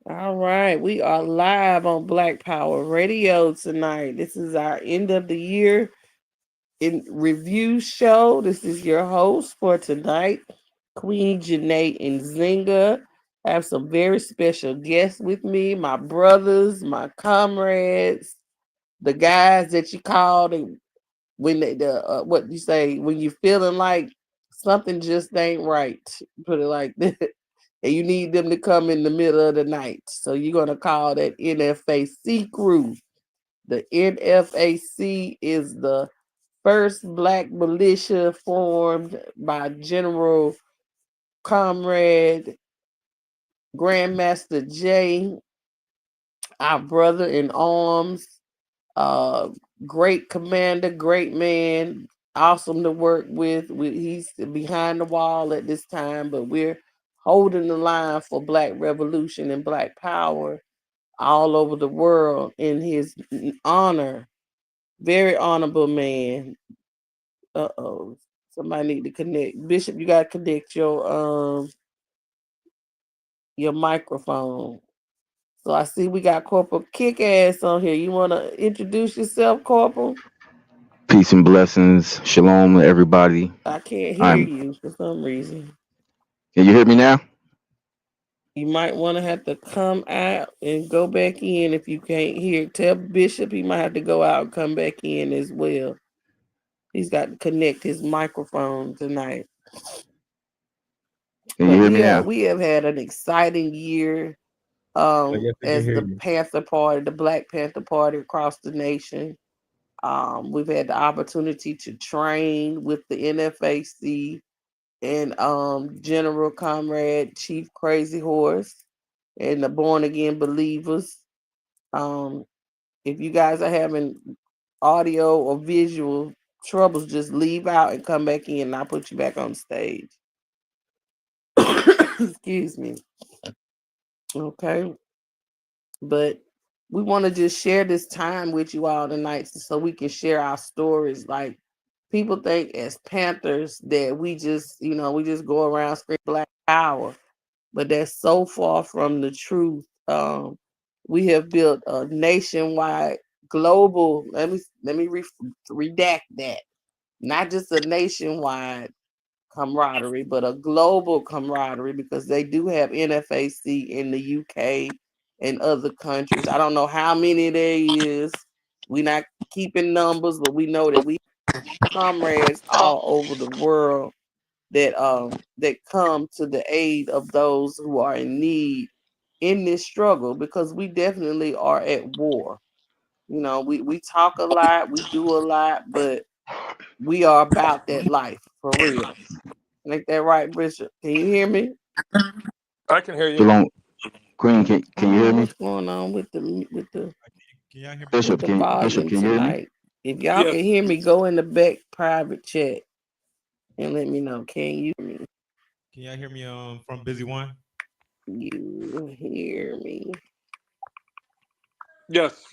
All right, we are live on Black Power Radio tonight. This is our end of the year in review show. This is your host for tonight, Queen Janae Nzinga. I have some very special guests with me, my brothers, my comrades, the guys that you called and when what you say when you feeling like something just ain't right. Put it like that. And you need them to come in the middle of the night. So you're gonna call that NFAC crew. The NFAC is the first black militia formed by General Comrade Grandmaster J, our brother in arms, uh, great commander, great man, awesome to work with. He's behind the wall at this time, but we're holding the line for Black Revolution and Black Power all over the world in his honor. Very honorable man. Uh-oh. Somebody need to connect. Bishop, you gotta connect your microphone. So I see we got Corporal Kick Ass on here. You wanna introduce yourself, Corporal? Peace and blessings. Shalom to everybody. I can't hear I'm. you for some reason. Can you hear me now? You might want to have to come out and go back in if you can't hear. Tell Bishop he might have to go out and come back in as well. He's got to connect his microphone tonight. Can you But hear me yeah, now? we have had an exciting year Yes, I can as hear the you. Panther Party, the Black Panther Party across the nation. We've had the opportunity to train with the NFAC and General Comrade Chief Crazy Horse and the Born Again Believers. Um, if you guys are having audio or visual troubles, just leave out and come back in, and I'll put you back on stage. Excuse me. Okay. But we want to just share this time with you all tonight so we can share our stories. Like people think as Panthers that we just, we just go around screaming Black Power, but that's so far from the truth. We have built a nationwide, global. Let me redact that. Not just a nationwide camaraderie, but a global camaraderie because they do have NFAC in the UK and other countries. I don't know how many there is. We're not keeping numbers, but we know that we comrades all over the world that come to the aid of those who are in need in this struggle because we definitely are at war. We talk a lot, we do a lot, but we are about that life for real. Make that right, Bishop. Can you hear me? I can hear you. Shalom, Queen. I Can don't you know hear me? what's going on with the Can y'all hear me with now? Bishop, the Bishop, volume can you hear me? tonight. If y'all Yes. can hear me, go in the back private chat and let me know. Can you hear me? Can y'all hear me from Busy One? You hear me? Yes.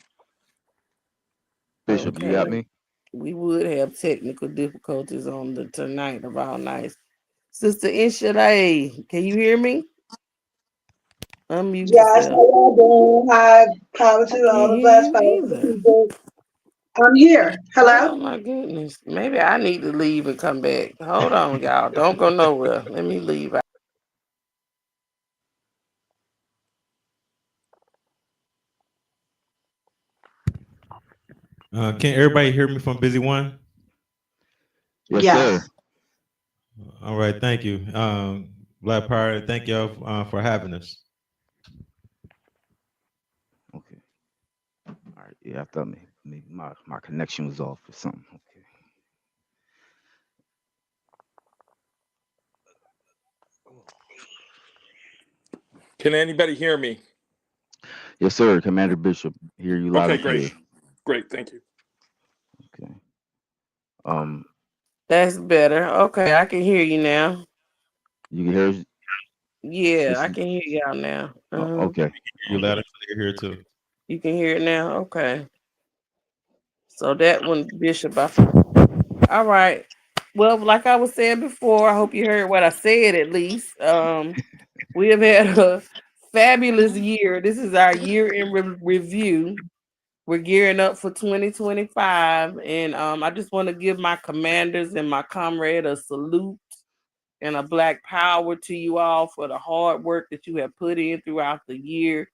Bishop, you got Okay. me. We would have technical difficulties on the tonight of our nights. Sister Inshade, can you hear me? Unmute Yes, yourself. how y'all doing? Hi, power I to all can't the hear blessed you power to the either. people. I'm here. Hello? Oh my goodness. Maybe I need to leave and come back. Hold on, y'all. Don't go nowhere. Let me leave. Can everybody hear me from Busy One? Yes, sir. Yes. All right, thank you. Black Power, thank y'all for having us. Okay. All right. Yeah, I thought maybe my connection was off or something. Okay. Can anybody hear me? Yes, sir. Commander Bishop, hear you loud Okay, and great. clear. Great. Thank you. Okay. Um, That's better. Okay, I can hear you now. you can hear us? Yeah, This I is, can hear y'all now. Uh-huh. okay. You Okay. loud and clear here too. You can hear it now? Okay. So that one, Bishop, all right. Well, like I was saying before, I hope you heard what I said at least. We have had a fabulous year. This is our year in review. We're gearing up for 2025, and I just want to give my commanders and my comrade a salute and a black power to you all for the hard work that you have put in throughout the year,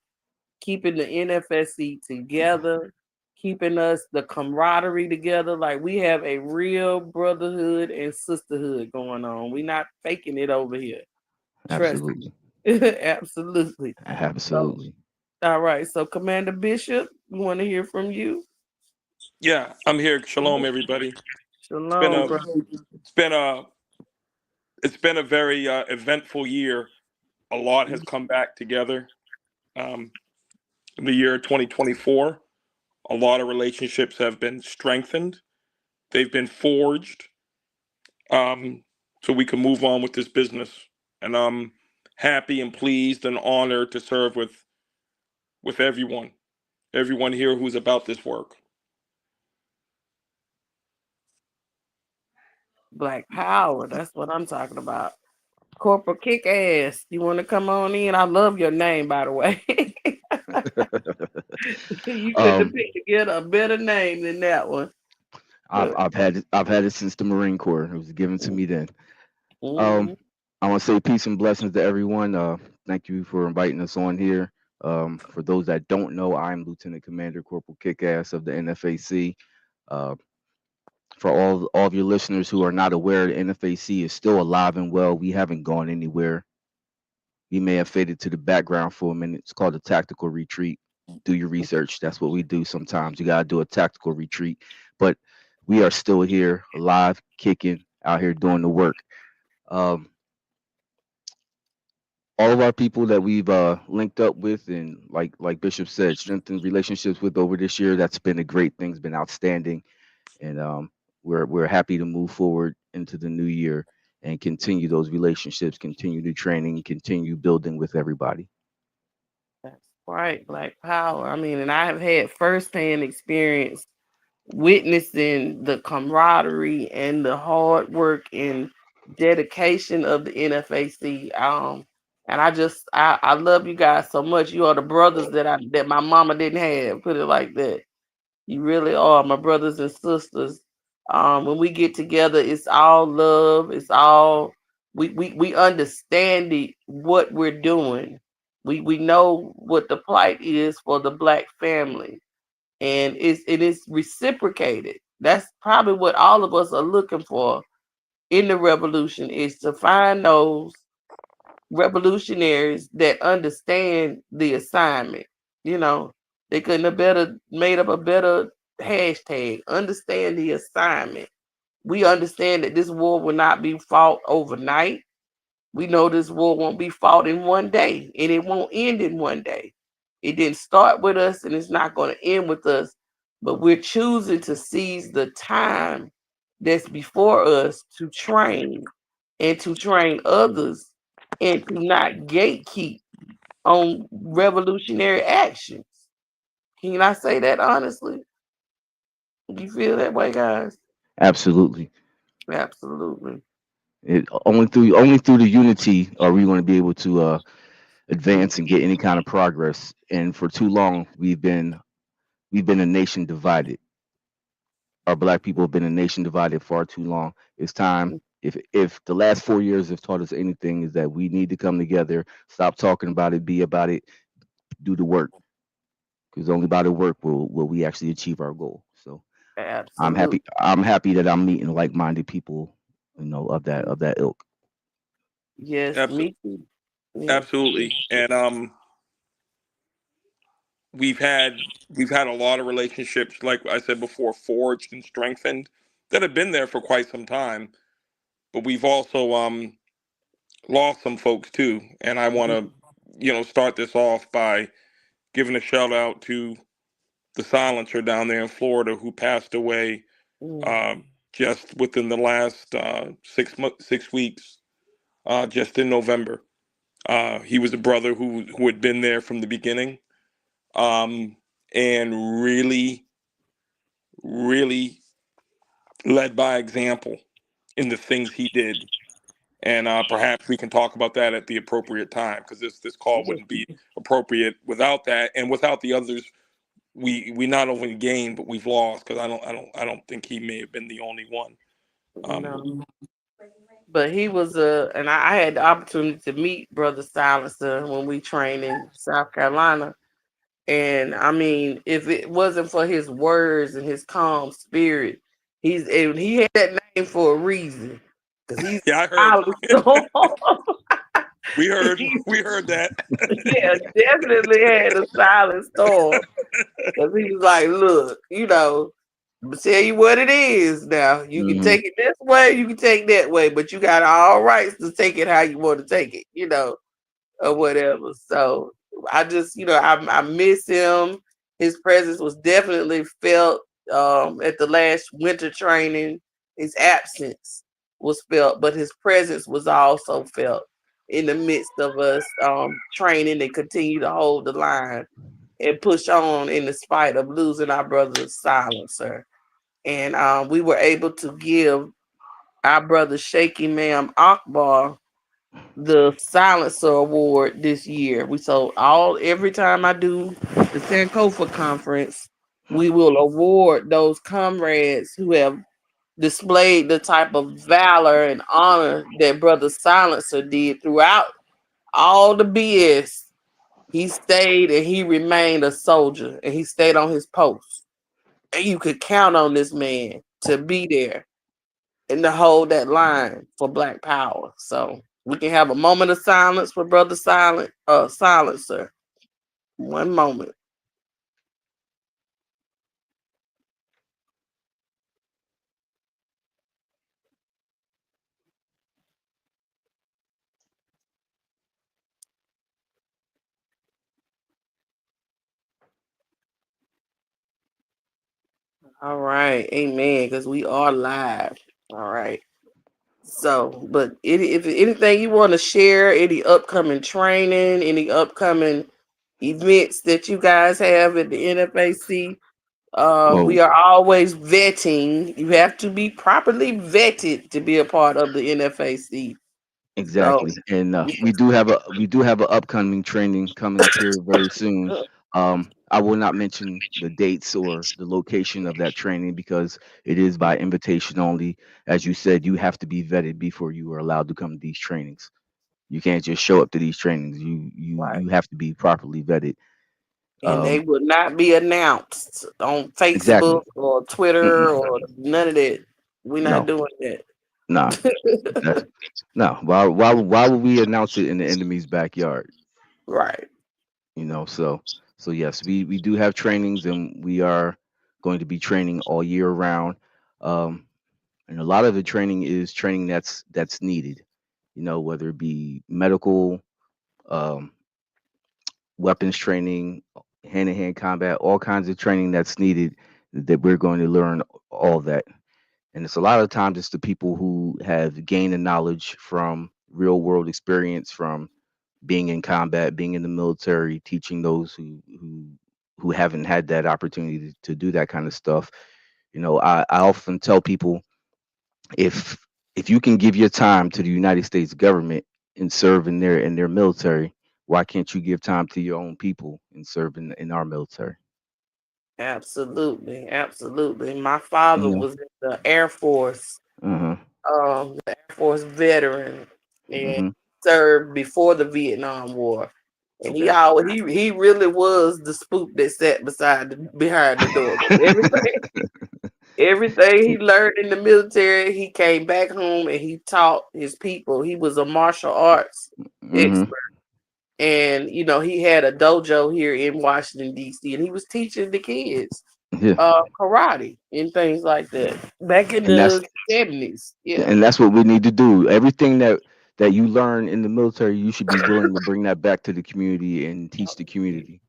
keeping the NFSC together, keeping us the camaraderie together. Like, we have a real brotherhood and sisterhood going on. We're not faking it over here. Trust me. Absolutely. Absolutely. Absolutely. All right. So, Commander Bishop, we want to hear from you. Yeah, I'm here. Shalom, everybody. Shalom, bro. It's been a very eventful year. A lot has come back together. In the year 2024, a lot of relationships have been strengthened. They've been forged, so we can move on with this business. And I'm happy and pleased and honored to serve with everyone here who's about this work. Black power. That's what I'm talking about. Corporal Kick Ass. You want to come on in? I love your name, by the way. You couldn't have picked to get a better name than that one. I've had it since the Marine Corps. It was given to me then. Mhm. I want to say peace and blessings to everyone. Thank you for inviting us on here. For those that don't know, I'm Lieutenant Commander Corporal Kickass of the NFAC. For all of your listeners who are not aware, the NFAC is still alive and well. We haven't gone anywhere. We may have faded to the background for a minute. It's called a tactical retreat. Do your research. That's what we do sometimes. You got to do a tactical retreat. But we are still here, alive, kicking, out here doing the work. All of our people that we've linked up with and like Bishop said, strengthened relationships with over this year, that's been a great thing. It's been outstanding. And we're happy to move forward into the new year and continue those relationships, continue the training, continue building with everybody. That's right, Black Power. I mean, and I have had firsthand experience witnessing the camaraderie and the hard work and dedication of the NFAC. And I love you guys so much. You are the brothers that my mama didn't have. Put it like that. You really are my brothers and sisters. When we get together, it's all love. It's all we understand what we're doing. We know what the plight is for the Black family, and it is reciprocated. That's probably what all of us are looking for in the revolution, is to find those revolutionaries that understand the assignment. You know, they couldn't have made up a better hashtag. Understand the assignment. We understand that this war will not be fought overnight. We know this war won't be fought in one day, and it won't end in one day. It didn't start with us, and it's not going to end with us. But we're choosing to seize the time that's before us to train and to train others and to not gatekeep on revolutionary actions. Can I say that honestly? Do you feel that way, guys? Absolutely. Absolutely. Only through the unity are we going to be able to advance and get any kind of progress. And for too long, we've been a nation divided. Our Black people have been a nation divided far too long. It's time. If the last 4 years have taught us anything, is that we need to come together, stop talking about it, be about it, do the work. Because only by the work will we actually achieve our goal. So Absolutely. I'm happy that I'm meeting like-minded people, of that ilk. Yes, Absolutely. me too. Yeah. Absolutely. And we've had a lot of relationships, like I said before, forged and strengthened, that have been there for quite some time. But we've also lost some folks too. And I want to, start this off by giving a shout out to the silencer down there in Florida who passed away just within the last 6 weeks, just in November. He was a brother who had been there from the beginning, and really, really led by example in the things he did. And perhaps we can talk about that at the appropriate time, because this call wouldn't be appropriate. Without that, and without the others, we not only gained but we've lost, because I don't think he may have been the only one. No. But he was and I had the opportunity to meet Brother Silencer when we trained in South Carolina. And I mean, if it wasn't for his words and his calm spirit, he had that name for a reason. Because he's Yeah, I heard. we heard that. Yeah, definitely had a silent storm. Because he was like, look, I'm gonna tell you what it is now. You can take it this way, you can take that way, but you got all rights to take it how you want to take it, or whatever. So I just, I miss him. His presence was definitely felt at the last winter training. His absence was felt, but his presence was also felt in the midst of us training and continue to hold the line and push on in the spite of losing our brother's Silencer. And we were able to give our brother Shaky Ma'am Akbar the Silencer Award this year. Every time I do the Sankofa conference, we will award those comrades who have displayed the type of valor and honor that Brother Silencer did throughout all the BS. He stayed and he remained a soldier and he stayed on his post. And you could count on this man to be there and to hold that line for Black Power. So we can have a moment of silence for Brother Silencer. One moment. All right, amen. Because we are live. All right. So, but if anything you want to share, any upcoming training, any upcoming events that you guys have at the NFAC, we are always vetting. You have to be properly vetted to be a part of the NFAC. Exactly, and we do have a upcoming training coming up here very soon. I will not mention the dates or the location of that training because it is by invitation only. As you said, you have to be vetted before you are allowed to come to these trainings. You can't just show up to these trainings. You have to be properly vetted. And they will not be announced on Facebook Exactly. or Twitter or none of that. We're not No. doing that. Nah. No. Why would we announce it in the enemy's backyard? Right. So yes, we do have trainings and we are going to be training all year round. And a lot of the training is training that's needed, whether it be medical, um, weapons training, hand-to-hand combat, all kinds of training that's needed that we're going to learn all that. And it's a lot of times it's the people who have gained the knowledge from real world experience, from being in combat, being in the military, teaching those who haven't had that opportunity to do that kind of stuff. I often tell people if you can give your time to the United States government and serve in their military, why can't you give time to your own people and serve in our military? Absolutely. Absolutely. My father You was in the Air Force, know. the Air Force veteran, and hmm served before the Vietnam War. And Okay. he really was the spook that sat behind the door. Everything he learned in the military, he came back home and he taught his people. He was a martial arts hmm expert. And he had a dojo here in Washington, D.C., and he was teaching the kids Yeah. karate and things like that back in And that's the 70s. Yeah. and that's what we need to do. Everything that you learn in the military, you should be willing to bring that back to the community and teach the community.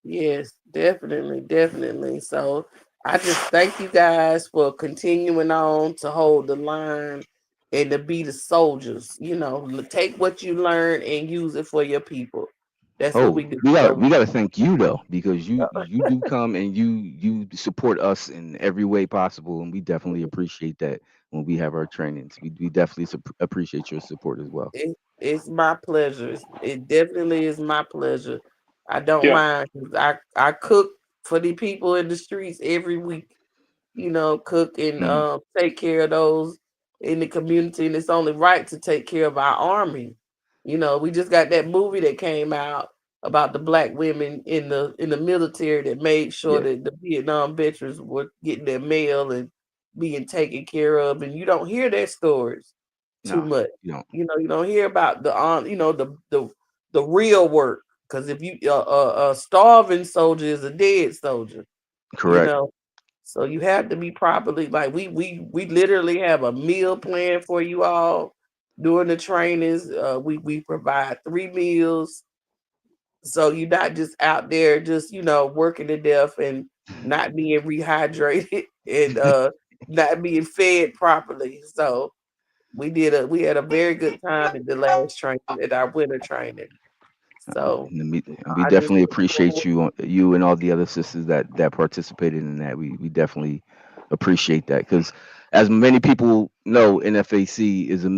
Yes, definitely, definitely. So I just thank you guys for continuing on to hold the line and to be the soldiers. Take what you learn and use it for your people. That's what Oh, we do. we So gotta thank you though, because you do come and you support us in every way possible, and we definitely appreciate that when we have our trainings. We definitely appreciate your support as well. it's my pleasure. It definitely is my pleasure. I don't Yeah. mind 'cause I cook for the people in the streets every week. You know, cook and Mm, take care of those in the community, and it's only right to take care of our army. You know, we just got that movie that came out about the black women in the military that made sure yeah, that the Vietnam veterans were getting their mail and being taken care of, and you don't hear their stories too no, much. you don't. You don't hear about the you know the real work, because if you a starving soldier is a dead soldier, you Correct. know. So you have to be properly, like we literally have a meal plan for you all during the trainings. We provide 3 meals, so you're not just out there just working to death and not being rehydrated and not being fed properly. So we had a very good time at the last training, at our winter training. So And we I just definitely look appreciate forward. you and all the other sisters that participated in that. We definitely appreciate that, because as many people know, NFAC is a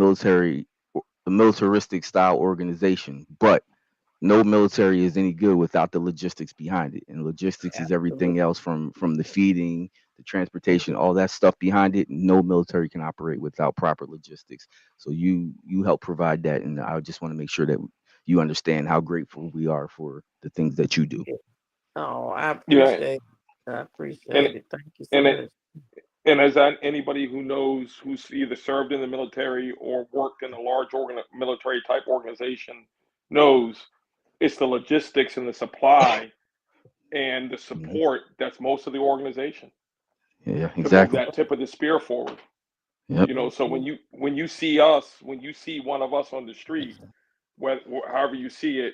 militaristic style organization, but no military is any good without the logistics behind it. And logistics is Absolutely. everything else from the feeding, the transportation, Mhm. all that stuff behind it. No military can operate without proper logistics. So you help provide that, and I just want to make sure that you understand how grateful we are for the things that you do. Oh, I Yeah. appreciate it. I And appreciate it. Thank you so and it much. and as that anybody who knows who's either served in the military or worked in a large military type organization knows, it's the logistics and the supply and the Mhm. support that's most of the organization Yeah, to move exactly. that tip of the spear forward. Yep. So when you see us, when you see one of us on the street, however you see it,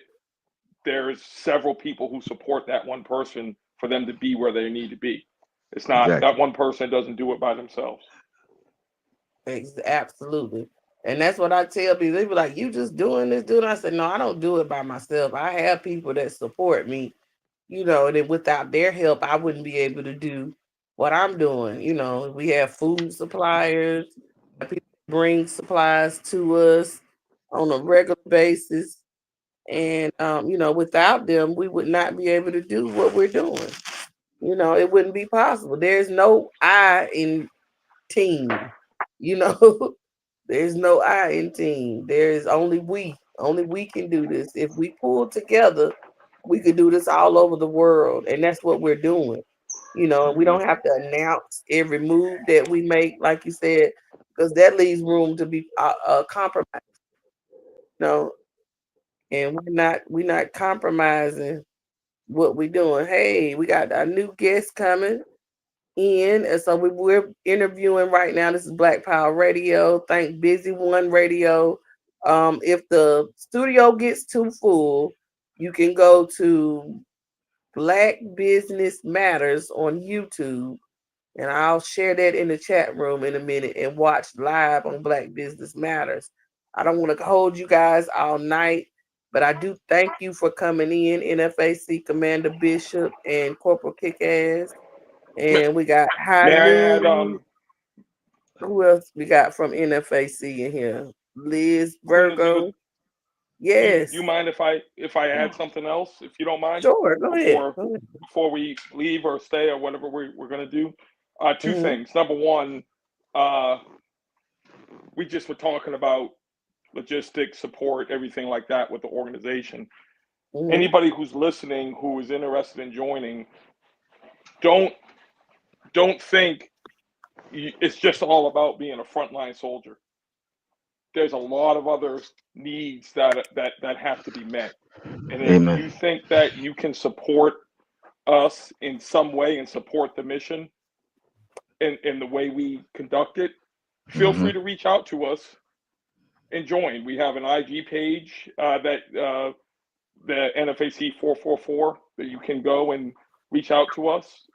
there's several people who support that one person for them to be where they need to be. It's not that Exactly. one person doesn't do it by themselves. Absolutely. And that's what I tell people. They be like, "You just doing this, doing." I said, "No, I don't do it by myself. I have people that support me, and then without their help, I wouldn't be able to do what I'm doing. We have food suppliers, people bring supplies to us on a regular basis. And without them, we would not be able to do what we're doing. It wouldn't be possible. There's no I in team, you know. There's no I in team. There is only we. Only we can do this. If we pull together, we could do this all over the world. And that's what we're doing. And we Hmm. don't have to announce every move that we make, like you said, because that leaves room to be compromised, you know, and we're not compromising what we're doing. Hey, we got a new guest coming in, and so we're interviewing right now. This is Black Power Radio. Thank Busy One Radio. If the studio gets too full, you can go to Black Business Matters on YouTube, and I'll share that in the chat room in a minute and watch live on Black Business Matters. I don't want to hold you guys all night, but I do thank you for coming in, NFAC Commander Bishop and Corporal Kickass. May, And we got High may I add, Noon. Who else we got from NFAC in here? Liz Queen Azua, Virgo. do you Yes. mind if I add something else, if you don't mind, Sure. Go ahead. before Go ahead. before we leave or stay or whatever we're gonna do? Two Mhm, things. Number one, uh, we just were talking about logistics, support, everything like that with the organization. mhm, Anybody who's listening who is interested in joining, don't don't think it's just all about being a frontline soldier. There's a lot of other needs that have to be met. And if you Amen. think that you can support us in some way and support the mission in the way we conduct it, feel Hmm. free to reach out to us and join. We have an IG page that the NFAC 444 that you can go and reach out to us.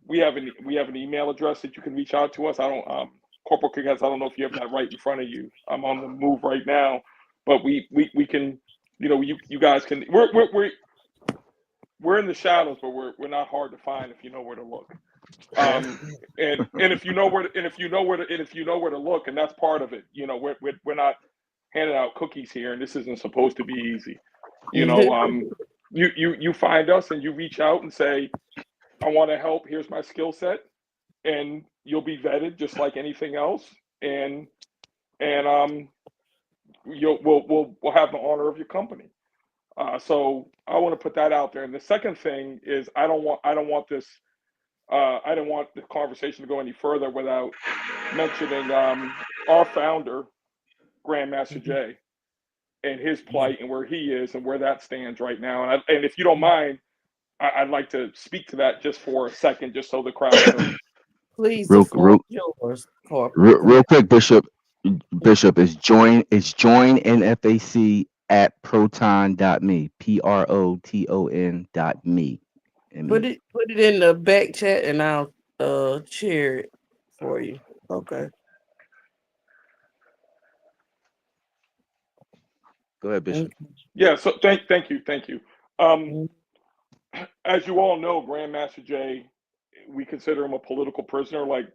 We have an email address that you can reach out to us. I don't Corporal Kickers, I don't know if you have that right in front of you. I'm on the move right now, but we can you guys can. We're in the shadows, but we're not hard to find if you know where to look. And if you know where to look, and that's part of it. We're not handing out cookies here, and this isn't supposed to be easy. You find us and you reach out and say, I want to help. Here's my skill set, and you'll be vetted just like anything else, and we'll have the honor of your company. So I want to put that out there. And the second thing is I don't want this. I didn't want the conversation to go any further without mentioning our founder, Grandmaster Jay, and his plight and where he is and where that stands right now. And if you don't mind, I'd like to speak to that just for a second, just so the crowd knows. Please, Real yours, quick, Bishop is join NFAC at proton.me, PROTON.me. Put it in the back chat and I'll share it for you. Okay. Go ahead, Bishop. Yeah, so thank you. As you all know, Grandmaster Jay, we consider him a political prisoner like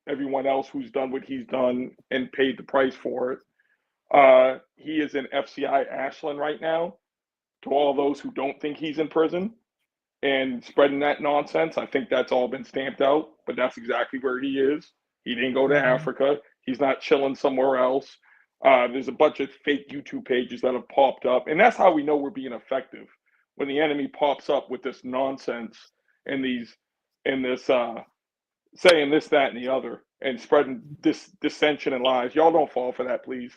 everyone else who's done what he's done and paid the price for it. He is in FCI Ashland right now. To all those who don't think he's in prison and spreading that nonsense, I think that's all been stamped out, but that's exactly where he is. He didn't go to Africa. He's not chilling somewhere else. There's a bunch of fake YouTube pages that have popped up, and that's how we know we're being effective. When the enemy pops up with this nonsense and this saying this, that, and the other, and spreading this dissension and lies. Y'all don't fall for that, please.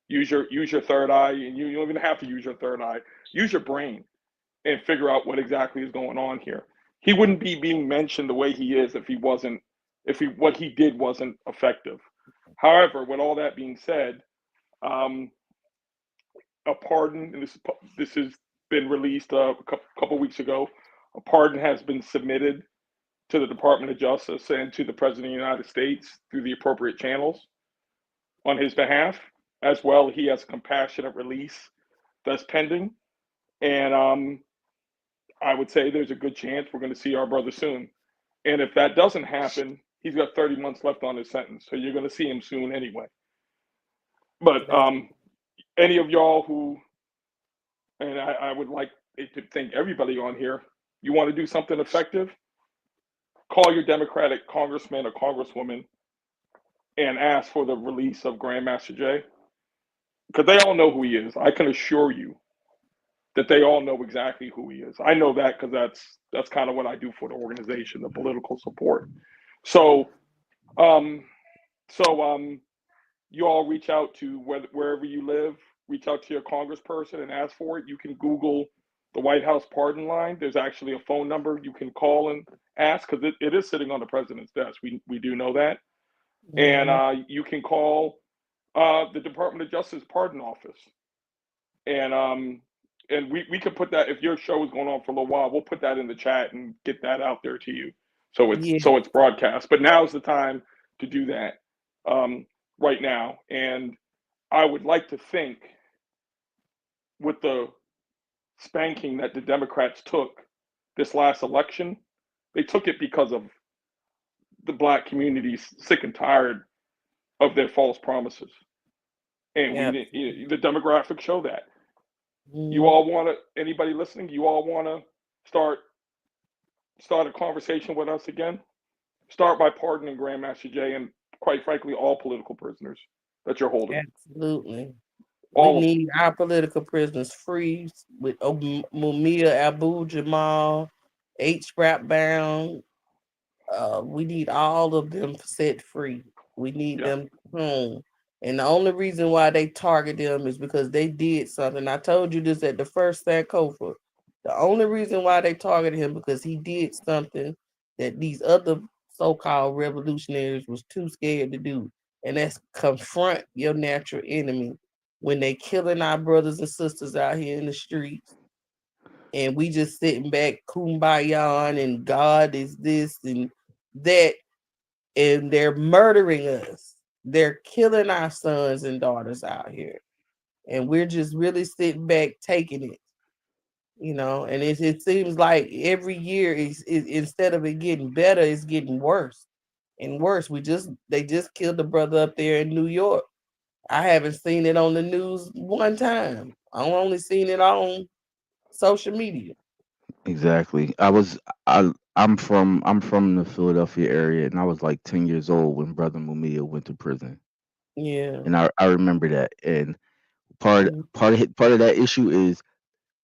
Use your third eye, and you don't even have to use your third eye. Use your brain and figure out what exactly is going on here. He wouldn't be being mentioned the way he is if what he did wasn't effective. However, with all that being said, a pardon, and this has been released a couple weeks ago. A pardon has been submitted to the Department of Justice and to the President of the United States through the appropriate channels on his behalf. As well, he has a compassionate release that's pending. And I would say there's a good chance we're going to see our brother soon. And if that doesn't happen, he's got 30 months left on his sentence. So you're going to see him soon anyway. But any of y'all who, and I would like to thank everybody on here, you want to do something effective, call your Democratic congressman or congresswoman and ask for the release of Grandmaster Jay. Because they all know who he is. I can assure you that they all know exactly who he is. I know that because that's kind of what I do for the organization, the political support. So, you all reach out to wherever you live, reach out to your congressperson and ask for it. You can Google the White House pardon line. There's actually a phone number you can call and ask because it is sitting on the president's desk. We do know that. And you can call the Department of Justice Pardon Office. And we could put that, if your show is going on for a little while, we'll put that in the chat and get that out there to you. So it's broadcast. But now's the time to do that right now. And I would like to think with the spanking that the Democrats took this last election, they took it because of the Black community's sick and tired of their false promises. And the demographics show that. You all want to, anybody listening, you all want to start a conversation with us again? Start by pardoning Grandmaster Jay and, quite frankly, all political prisoners that you're holding. Absolutely. We need our political prisoners free with Mumia Abu-Jamal, H. Brown. We need all of them set free. We need them home. And the only reason why they target them is because they did something. I told you this at the first Sankofa. The only reason why they targeted him because he did something that these other so-called revolutionaries was too scared to do. And that's confront your natural enemy when they killing our brothers and sisters out here in the streets. And we just sitting back kumbaya and God is this and that. And they're murdering us. They're killing our sons and daughters out here. and we're just really sitting back taking it, and it seems like every year is instead of it getting better, it's getting worse and worse. They just killed the brother up there in New York. I haven't seen it on the news one time. I've only seen it on social media. Exactly. I'm from the Philadelphia area, and I was like 10 years old when Brother Mumia went to prison, Yeah. and I remember that. And part Mhm. part of that issue is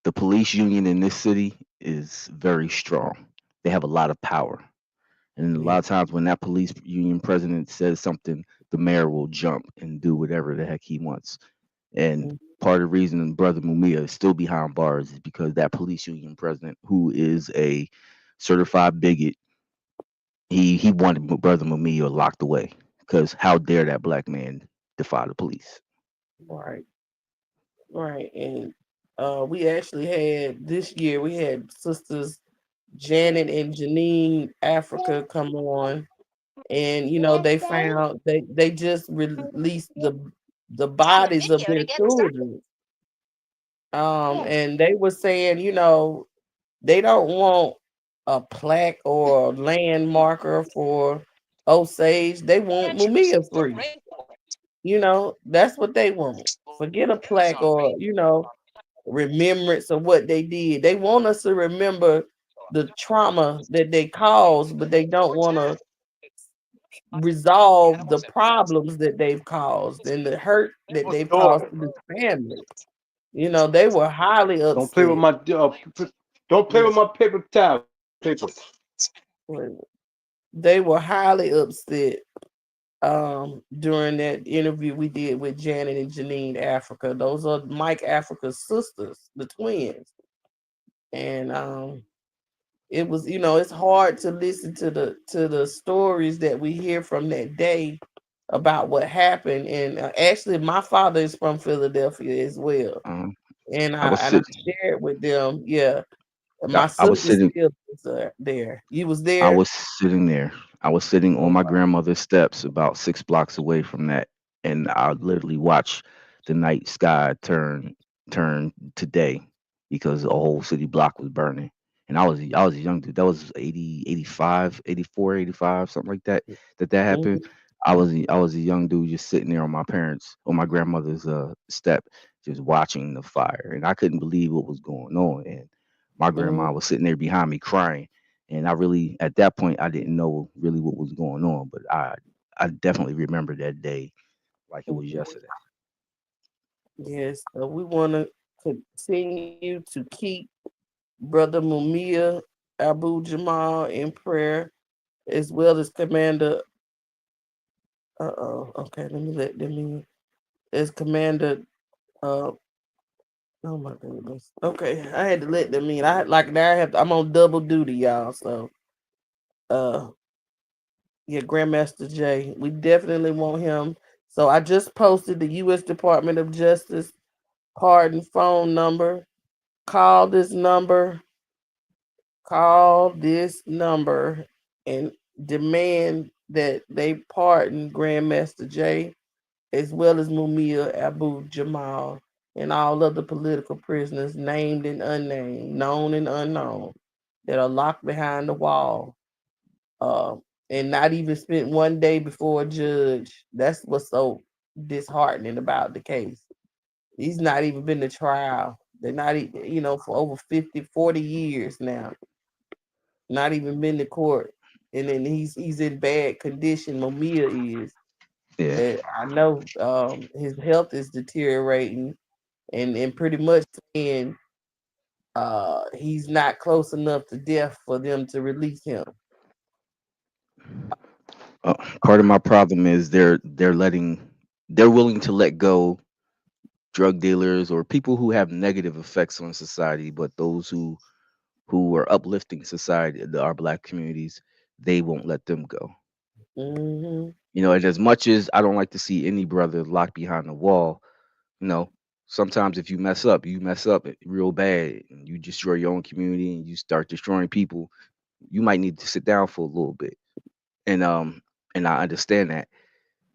the police union in this city is very strong. They have a lot of power, and a Yeah. lot of times when that police union president says something, the mayor will jump and do whatever the heck he wants. And Mhm. part of the reason Brother Mumia is still behind bars is because that police union president, who is a certified bigot, he wanted Brother Mumia locked away because how dare that black man defy the police? Right. Right. And we actually had this year, we had sisters Janet and Janine Africa come on, and they just released the bodies of their children. And they were saying, they don't want a plaque or a land marker for Osage. They want Mumia free. That's what they want. Forget a plaque or, remembrance of what they did. They want us to remember the trauma that they caused, but they don't want to resolve the problems that they've caused and the hurt that they've caused to this family. They were highly Don't play with upset. my don't play Yeah, with my paper towel. Paper. they were highly upset during that interview we did with Janet and Janine Africa. Those are Mike Africa's sisters, the twins. And it was, it's hard to listen to the stories that we hear from that day about what happened. And actually my father is from Philadelphia as well. Um, And I was I sit, shared with them, yeah. My I was sister sitting, still is there. You was I there? was sitting there. I was sitting on Oh, my grandmother's steps about 6 blocks away from that, and I literally watched the night sky turn to day because the whole city block was burning. And I was a young dude. That was 80, 85, 84, 85, something like that. That happened. mhm, I was a young dude just sitting there on my grandmother's step, just watching the fire, and I couldn't believe what was going on. And my grandma mhm, was sitting there behind me crying, and I really, at that point, I didn't know really what was going on, but I definitely remember that day like it was mhm. yesterday. Yes, we want to continue to keep Brother Mumia Abu Jamal in prayer, as well as Commander. Okay, let me as Commander. Uh, oh my goodness. Okay, I had to let them in. I'm on double duty, y'all. So, uh, yeah, Grandmaster Jay, we definitely want him. So I just posted the U.S. Department of Justice pardon phone number. Call this number. Call this number and demand that they pardon Grandmaster Jay as well as Mumia Abu Jamal and all other political prisoners named and unnamed, known and unknown, that are locked behind the wall uh, and not even spent one day before a judge. That's what's so disheartening about the case. He's not even been to trial. They're not even, for over 50, 40 years now, not even been to court. And then he's in bad condition. Mamiya is. Yeah. I know his health is deteriorating and pretty much saying he's not close enough to death for them to release him. Part of my problem is they're willing to let go drug dealers or people who have negative effects on society, but those who are uplifting society, our black communities, they won't let them go. Hmm. And as much as I don't like to see any brother locked behind the wall, you know, sometimes if you mess up real bad, and you destroy your own community and you start destroying people, you might need to sit down for a little bit. And I understand that.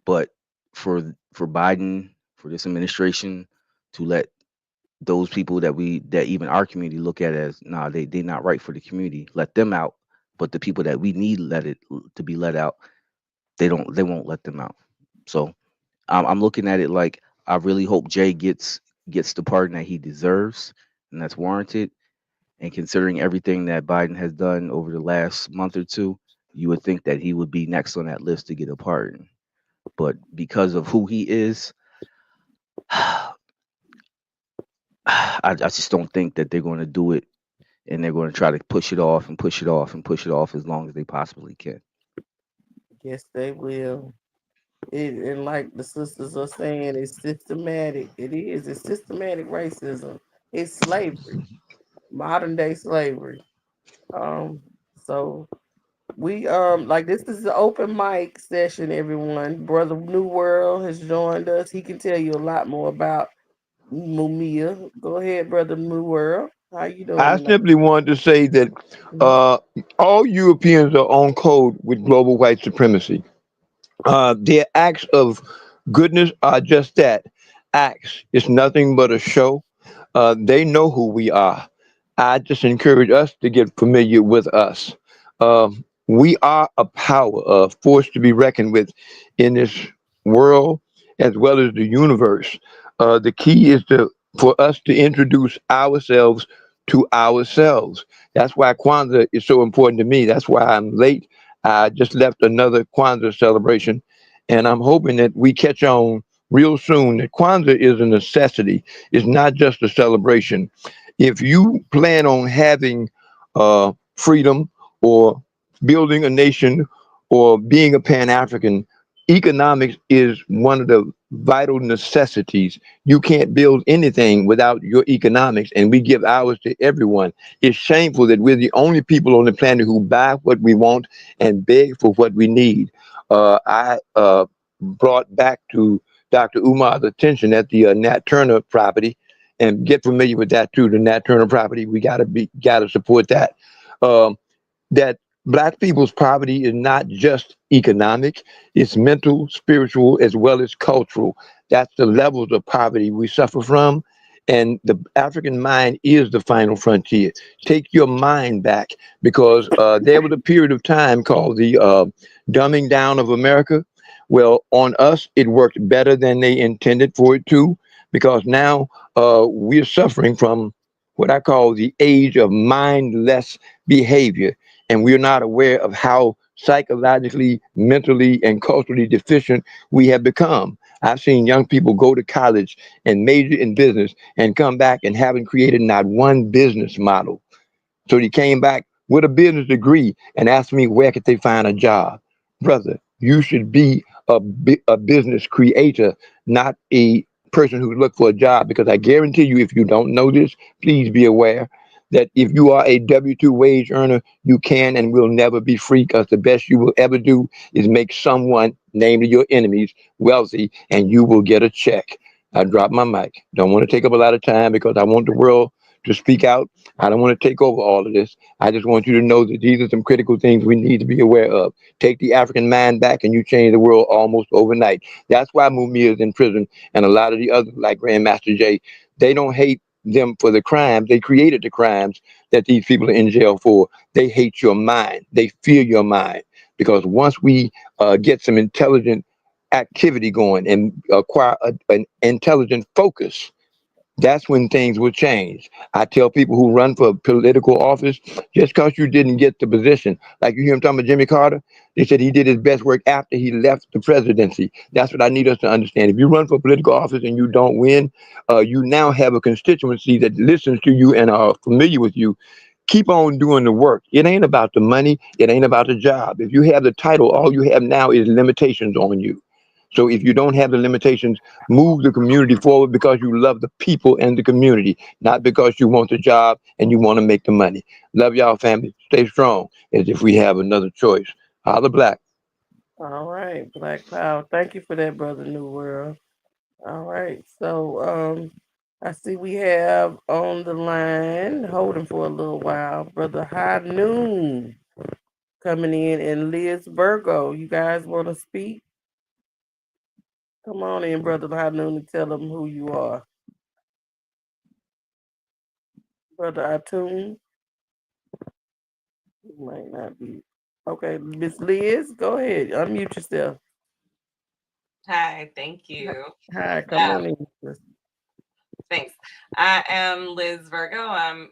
But for Biden, for this administration to let those people that even our community look at as they're not right for the community, let them out. But the people that we need to be let out, they won't let them out. So I'm looking at it like I really hope Jay gets the pardon that he deserves and that's warranted. And considering everything that Biden has done over the last month or two, you would think that he would be next on that list to get a pardon. But because of who he is, I just don't think that they're going to do it, and they're going to try to push it off and push it off and push it off as long as they possibly can. Yes, they will. And like the sisters are saying, it's systematic. It is. It's systematic racism. It's slavery, modern day slavery. Um, so we like this is the open mic session, everyone. Brother New World has joined us. He can tell you a lot more about Mumia. Go ahead, Brother New World. How you doing I tonight? simply wanted to say that Mhm. all Europeans are on code with global white supremacy. Their acts of goodness are just that, acts. It's nothing but a show. They know who we are. I just encourage us to get familiar with us. We are a power, a force to be reckoned with in this world as well as the universe. The key is for us to introduce ourselves to ourselves. That's why Kwanzaa is so important to me. That's why I'm late. I just left another Kwanzaa celebration, and I'm hoping that we catch on real soon that Kwanzaa is a necessity. It's not just a celebration. If you plan on having freedom or building a nation or being a Pan African, economics is one of the vital necessities. You can't build anything without your economics, and we give ours to everyone. It's shameful that we're the only people on the planet who buy what we want and beg for what we need. I brought back to Dr. Umar's attention at the Nat Turner property, and get familiar with that too. The Nat Turner property, we gotta support that. Um, that black people's poverty is not just economic, it's mental, spiritual, as well as cultural. That's the levels of poverty we suffer from. And the African mind is the final frontier. Take your mind back, because there was a period of time called the dumbing down of America. Well, on us, it worked better than they intended for it to, because now we're suffering from what I call the age of mindless behavior, and we're not aware of how psychologically, mentally, and culturally deficient we have become. I've seen young people go to college and major in business and come back and haven't created not one business model. So he came back with a business degree and asked me where could they find a job. Brother, you should be a business creator, not a person who look for a job. Because I guarantee you, if you don't know this, please be aware that if you are a W-2 wage earner, you can and will never be free, because the best you will ever do is make someone, namely your enemies, wealthy, and you will get a check. I drop my mic. Don't want to take up a lot of time because I want the world to speak out. I don't want to take over all of this. I just want you to know that these are some critical things we need to be aware of. Take the African mind back and you change the world almost overnight. That's why Mumia is in prison, and a lot of the others like Grandmaster Jay. They don't hate them for the crimes. They created the crimes that these people are in jail for. They hate your mind. They fear your mind. Because once we get some intelligent activity going and acquire an intelligent focus, that's when things will change. I tell people who run for political office, just because you didn't get the position, like you hear him talking about Jimmy Carter, they said he did his best work after he left the presidency. That's what I need us to understand. If you run for political office and you don't win, you now have a constituency that listens to you and are familiar with you. Keep on doing the work. It ain't about the money. It ain't about the job. If you have the title, all you have now is limitations on you. So if you don't have the limitations, move the community forward because you love the people and the community, not because you want the job and you want to make the money. Love y'all, family. Stay strong as if we have another choice. Holla black. All right, Black Power. Thank you for that, Brother New World. All right. So I see we have on the line, holding for a little while, Brother High Noon coming in, and Liz Virgo. You guys want to speak? Come on in, Brother High Noon, and tell them who you are. Brother Atun might not be. Okay, Miss Liz, go ahead. Unmute yourself. Hi, thank you. Hi, come on in. sis. Thanks. I am Liz Virgo. I'm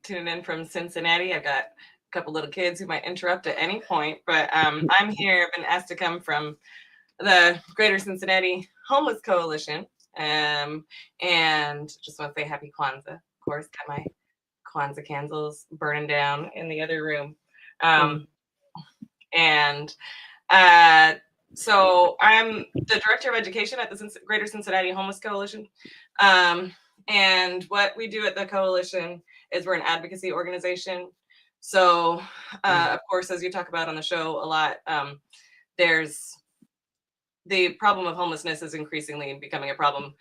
tuning in from Cincinnati. I've got a couple little kids who might interrupt at any point, but I'm here. I've been asked to come from the Greater Cincinnati Homeless Coalition, and just want to say Happy Kwanzaa. Of course, got my Kwanzaa candles burning down in the other room, and so I'm the director of education at the Greater Cincinnati Homeless Coalition. And what we do at the coalition is we're an advocacy organization. So, of course, as you talk about on the show a lot, there's the problem of homelessness is increasingly becoming a problem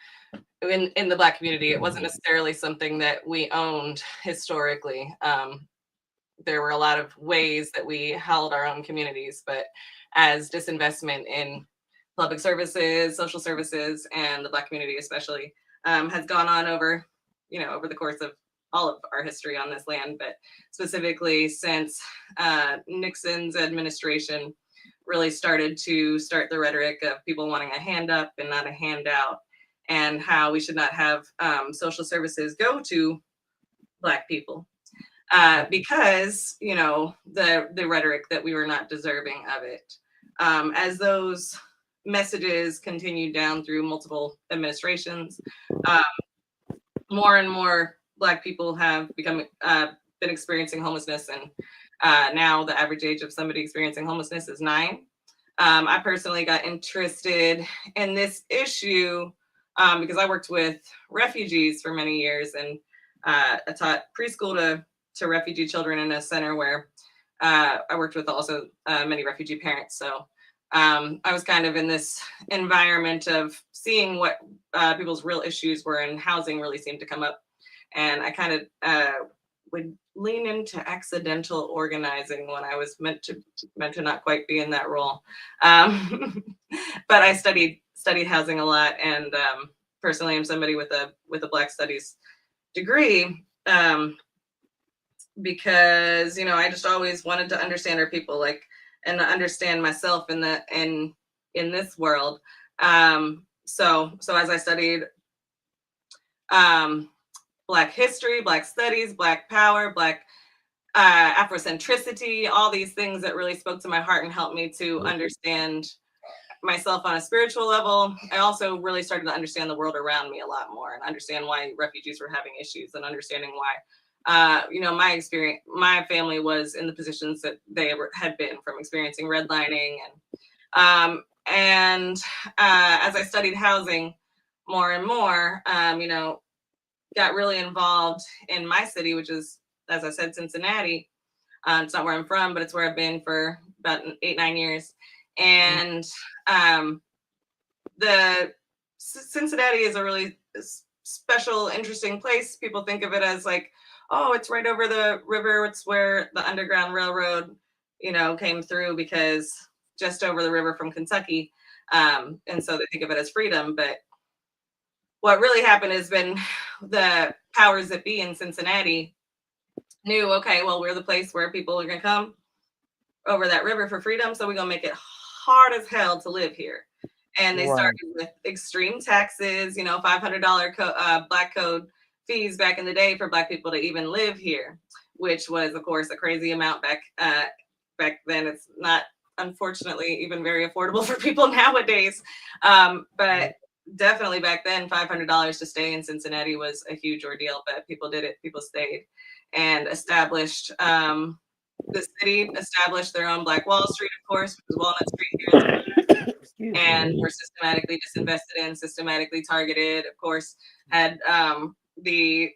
in the Black community. It wasn't necessarily something that we owned historically. There were a lot of ways that we held our own communities, but as disinvestment in public services, social services, and the Black community especially has gone on over the course of all of our history on this land, but specifically since Nixon's administration really started the rhetoric of people wanting a hand up and not a handout, and how we should not have social services go to Black people. Because the rhetoric that we were not deserving of it. As those messages continued down through multiple administrations, more and more Black people have been experiencing homelessness, and now the average age of somebody experiencing homelessness is 9. I personally got interested in this issue because I worked with refugees for many years, and I taught preschool to refugee children in a center where I worked with also many refugee parents. So I was kind of in this environment of seeing what people's real issues were, and housing really seemed to come up. And I kind of would lean into accidental organizing when I was meant to not quite be in that role. But I studied housing a lot, and personally, I'm somebody with a Black Studies degree. Because I just always wanted to understand our people, and to understand myself in this world. So as I studied Black history, Black studies, Black power, Black Afrocentricity, all these things that really spoke to my heart and helped me to understand myself on a spiritual level. I also really started to understand the world around me a lot more, and understand why refugees were having issues, and understanding why my experience, my family was in the positions that they had been, from experiencing redlining, and as I studied housing more and more, got really involved in my city, which is, as I said, Cincinnati. It's not where I'm from, but it's where I've been for about 8-9 years, and the Cincinnati is a really special, interesting place. People think of it as like, oh, it's right over the river. It's where the Underground Railroad, came through, because just over the river from Kentucky. And so they think of it as freedom. But what really happened is the powers that be in Cincinnati knew, okay, well, we're the place where people are going to come over that river for freedom. So we're going to make it hard as hell to live here. And they started with extreme taxes, $500 Black code fees back in the day for Black people to even live here, which was, of course, a crazy amount back then. It's not, unfortunately, even very affordable for people nowadays. But definitely back then, $500 to stay in Cincinnati was a huge ordeal, but people did it. People stayed and established the city, established their own Black Wall Street, of course, because Walnut Street here and were systematically disinvested in, systematically targeted. Of course, had the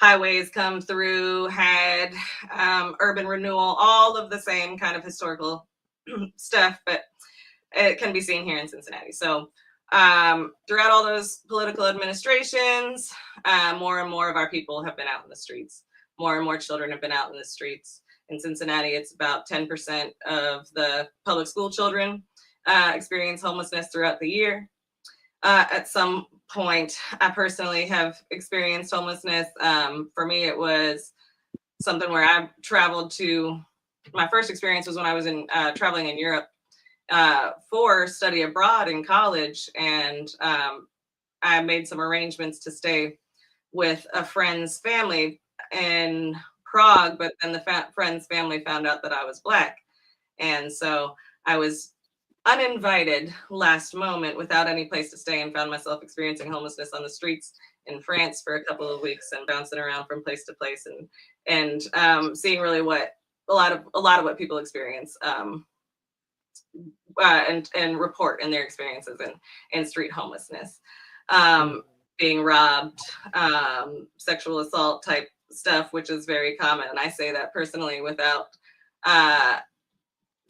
highways come through, had urban renewal, all of the same kind of historical stuff, but it can be seen here in Cincinnati. So throughout all those political administrations, more and more of our people have been out in the streets. More and more children have been out in the streets. In Cincinnati, it's about 10% of the public school children experience homelessness throughout the year. at some point. I personally have experienced homelessness. For me, it was something where I traveled to. My first experience was when I was in traveling in Europe for study abroad in college, and I made some arrangements to stay with a friend's family in Prague, but then the friend's family found out that I was Black. And so I was uninvited last moment without any place to stay and found myself experiencing homelessness on the streets in France for a couple of weeks and bouncing around from place to place and seeing really what a lot of what people experience and report in their experiences in street homelessness. Being robbed, sexual assault type stuff, which is very common. And I say that personally without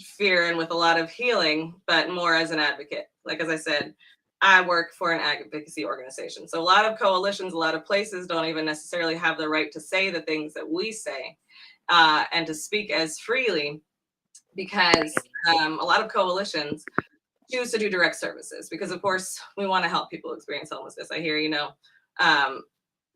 fear and with a lot of healing, but more as an advocate. Like, as I said, I work for an advocacy organization. So a lot of coalitions, a lot of places don't even necessarily have the right to say the things that we say and to speak as freely, because a lot of coalitions choose to do direct services because, of course, we want to help people experience homelessness. I hear,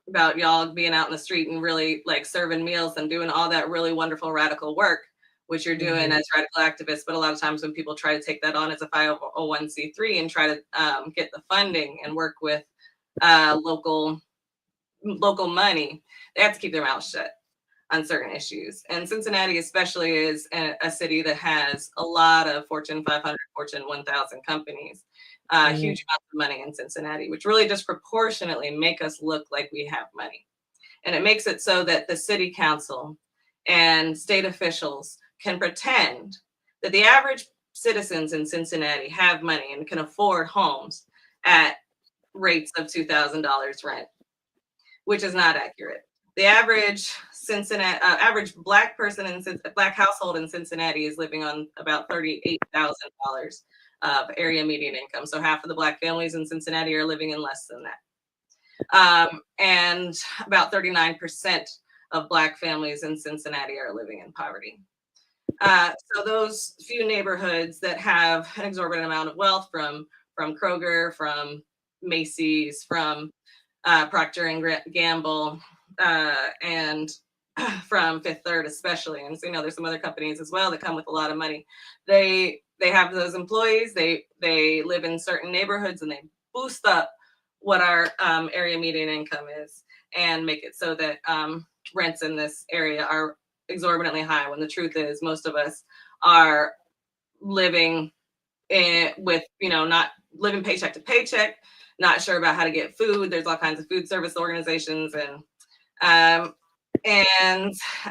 about y'all being out in the street and really like serving meals and doing all that really wonderful radical work, which you're doing as radical activists. But a lot of times when people try to take that on as a 501c3 and try to get the funding and work with local money, they have to keep their mouth shut on certain issues. And Cincinnati especially is a city that has a lot of Fortune 500, Fortune 1000 companies, huge amounts of money in Cincinnati, which really disproportionately make us look like we have money. And it makes it so that the city council and state officials can pretend that the average citizens in Cincinnati have money and can afford homes at rates of $2,000 rent, which is not accurate. The average average Black person Black household in Cincinnati is living on about $38,000 of area median income. So half of the Black families in Cincinnati are living in less than that. And about 39% of Black families in Cincinnati are living in poverty. So those few neighborhoods that have an exorbitant amount of wealth from Kroger, from Macy's, from Procter and Gamble, and from Fifth Third especially, and so there's some other companies as well that come with a lot of money. They have those employees. They live in certain neighborhoods and they boost up what our area median income is and make it so that rents in this area are exorbitantly high, when the truth is most of us are living with not living paycheck to paycheck, not sure about how to get food. There's all kinds of food service organizations, and I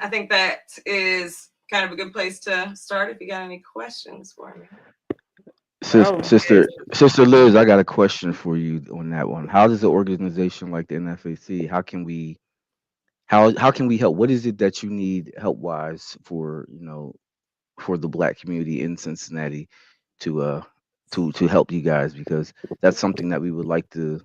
think that is kind of a good place to start if you got any questions for me. Sister Liz, I got a question for you on that one. How does an organization like the NFAC, how can we help? What is it that you need help wise for the Black community in Cincinnati to help you guys? Because that's something that we would like to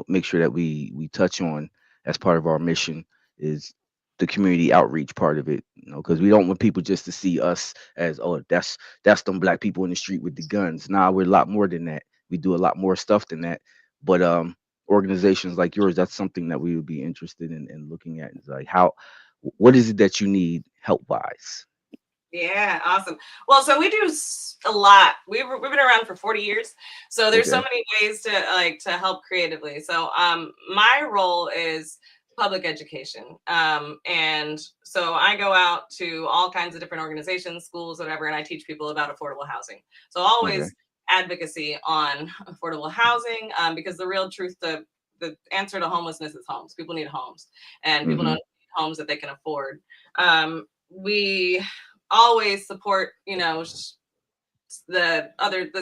make sure that we touch on as part of our mission, is the community outreach part of it, because we don't want people just to see us as, oh, that's them Black people in the street with the guns. Nah, we're a lot more than that. We do a lot more stuff than that. But organizations like yours, that's something that we would be interested in looking at. Is like, what is it that you need help wise? Yeah, awesome. Well, so we do a lot. We've been around for 40 years. So there's so many ways to help creatively. So my role is public education. And so I go out to all kinds of different organizations, schools, whatever, and I teach people about affordable housing. So always advocacy on affordable housing, because the real truth, the answer to homelessness is homes. People need homes, and people don't need homes that they can afford. We always support, the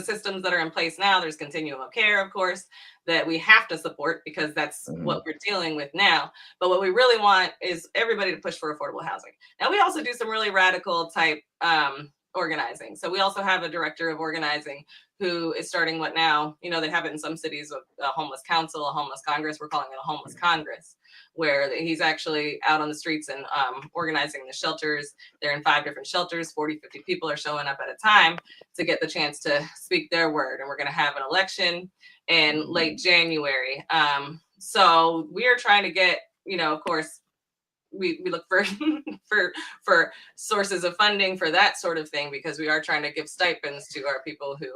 systems that are in place now. There's continuum of care, of course, that we have to support because that's what we're dealing with now. But what we really want is everybody to push for affordable housing. Now, we also do some really radical type organizing. So we also have a director of organizing who is starting what now? You know, they have it in some cities with a homeless council, a homeless Congress. We're calling it a homeless Congress, where he's actually out on the streets and organizing the shelters. They're in 5 different shelters. 40, 50 people are showing up at a time to get the chance to speak their word. And we're going to have an election in late January. So we are trying to get, you know, of course, we look for for sources of funding for that sort of thing, because we are trying to give stipends to our people who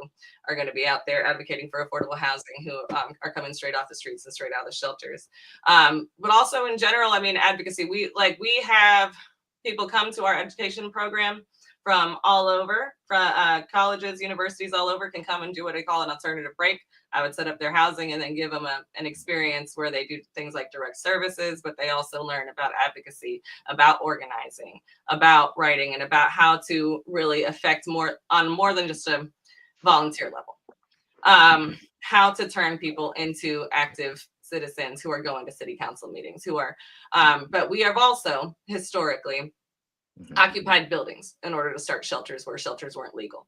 are going to be out there advocating for affordable housing, who are coming straight off the streets and straight out of the shelters. But also in general, I mean, advocacy, we have people come to our education program from all over, from colleges, universities all over, can come and do what I call an alternative break. I would set up their housing and then give them an experience where they do things like direct services, but they also learn about advocacy, about organizing, about writing, and about how to really affect more than just a volunteer level. How to turn people into active citizens who are going to city council meetings, but we have also historically occupied buildings in order to start shelters where shelters weren't legal.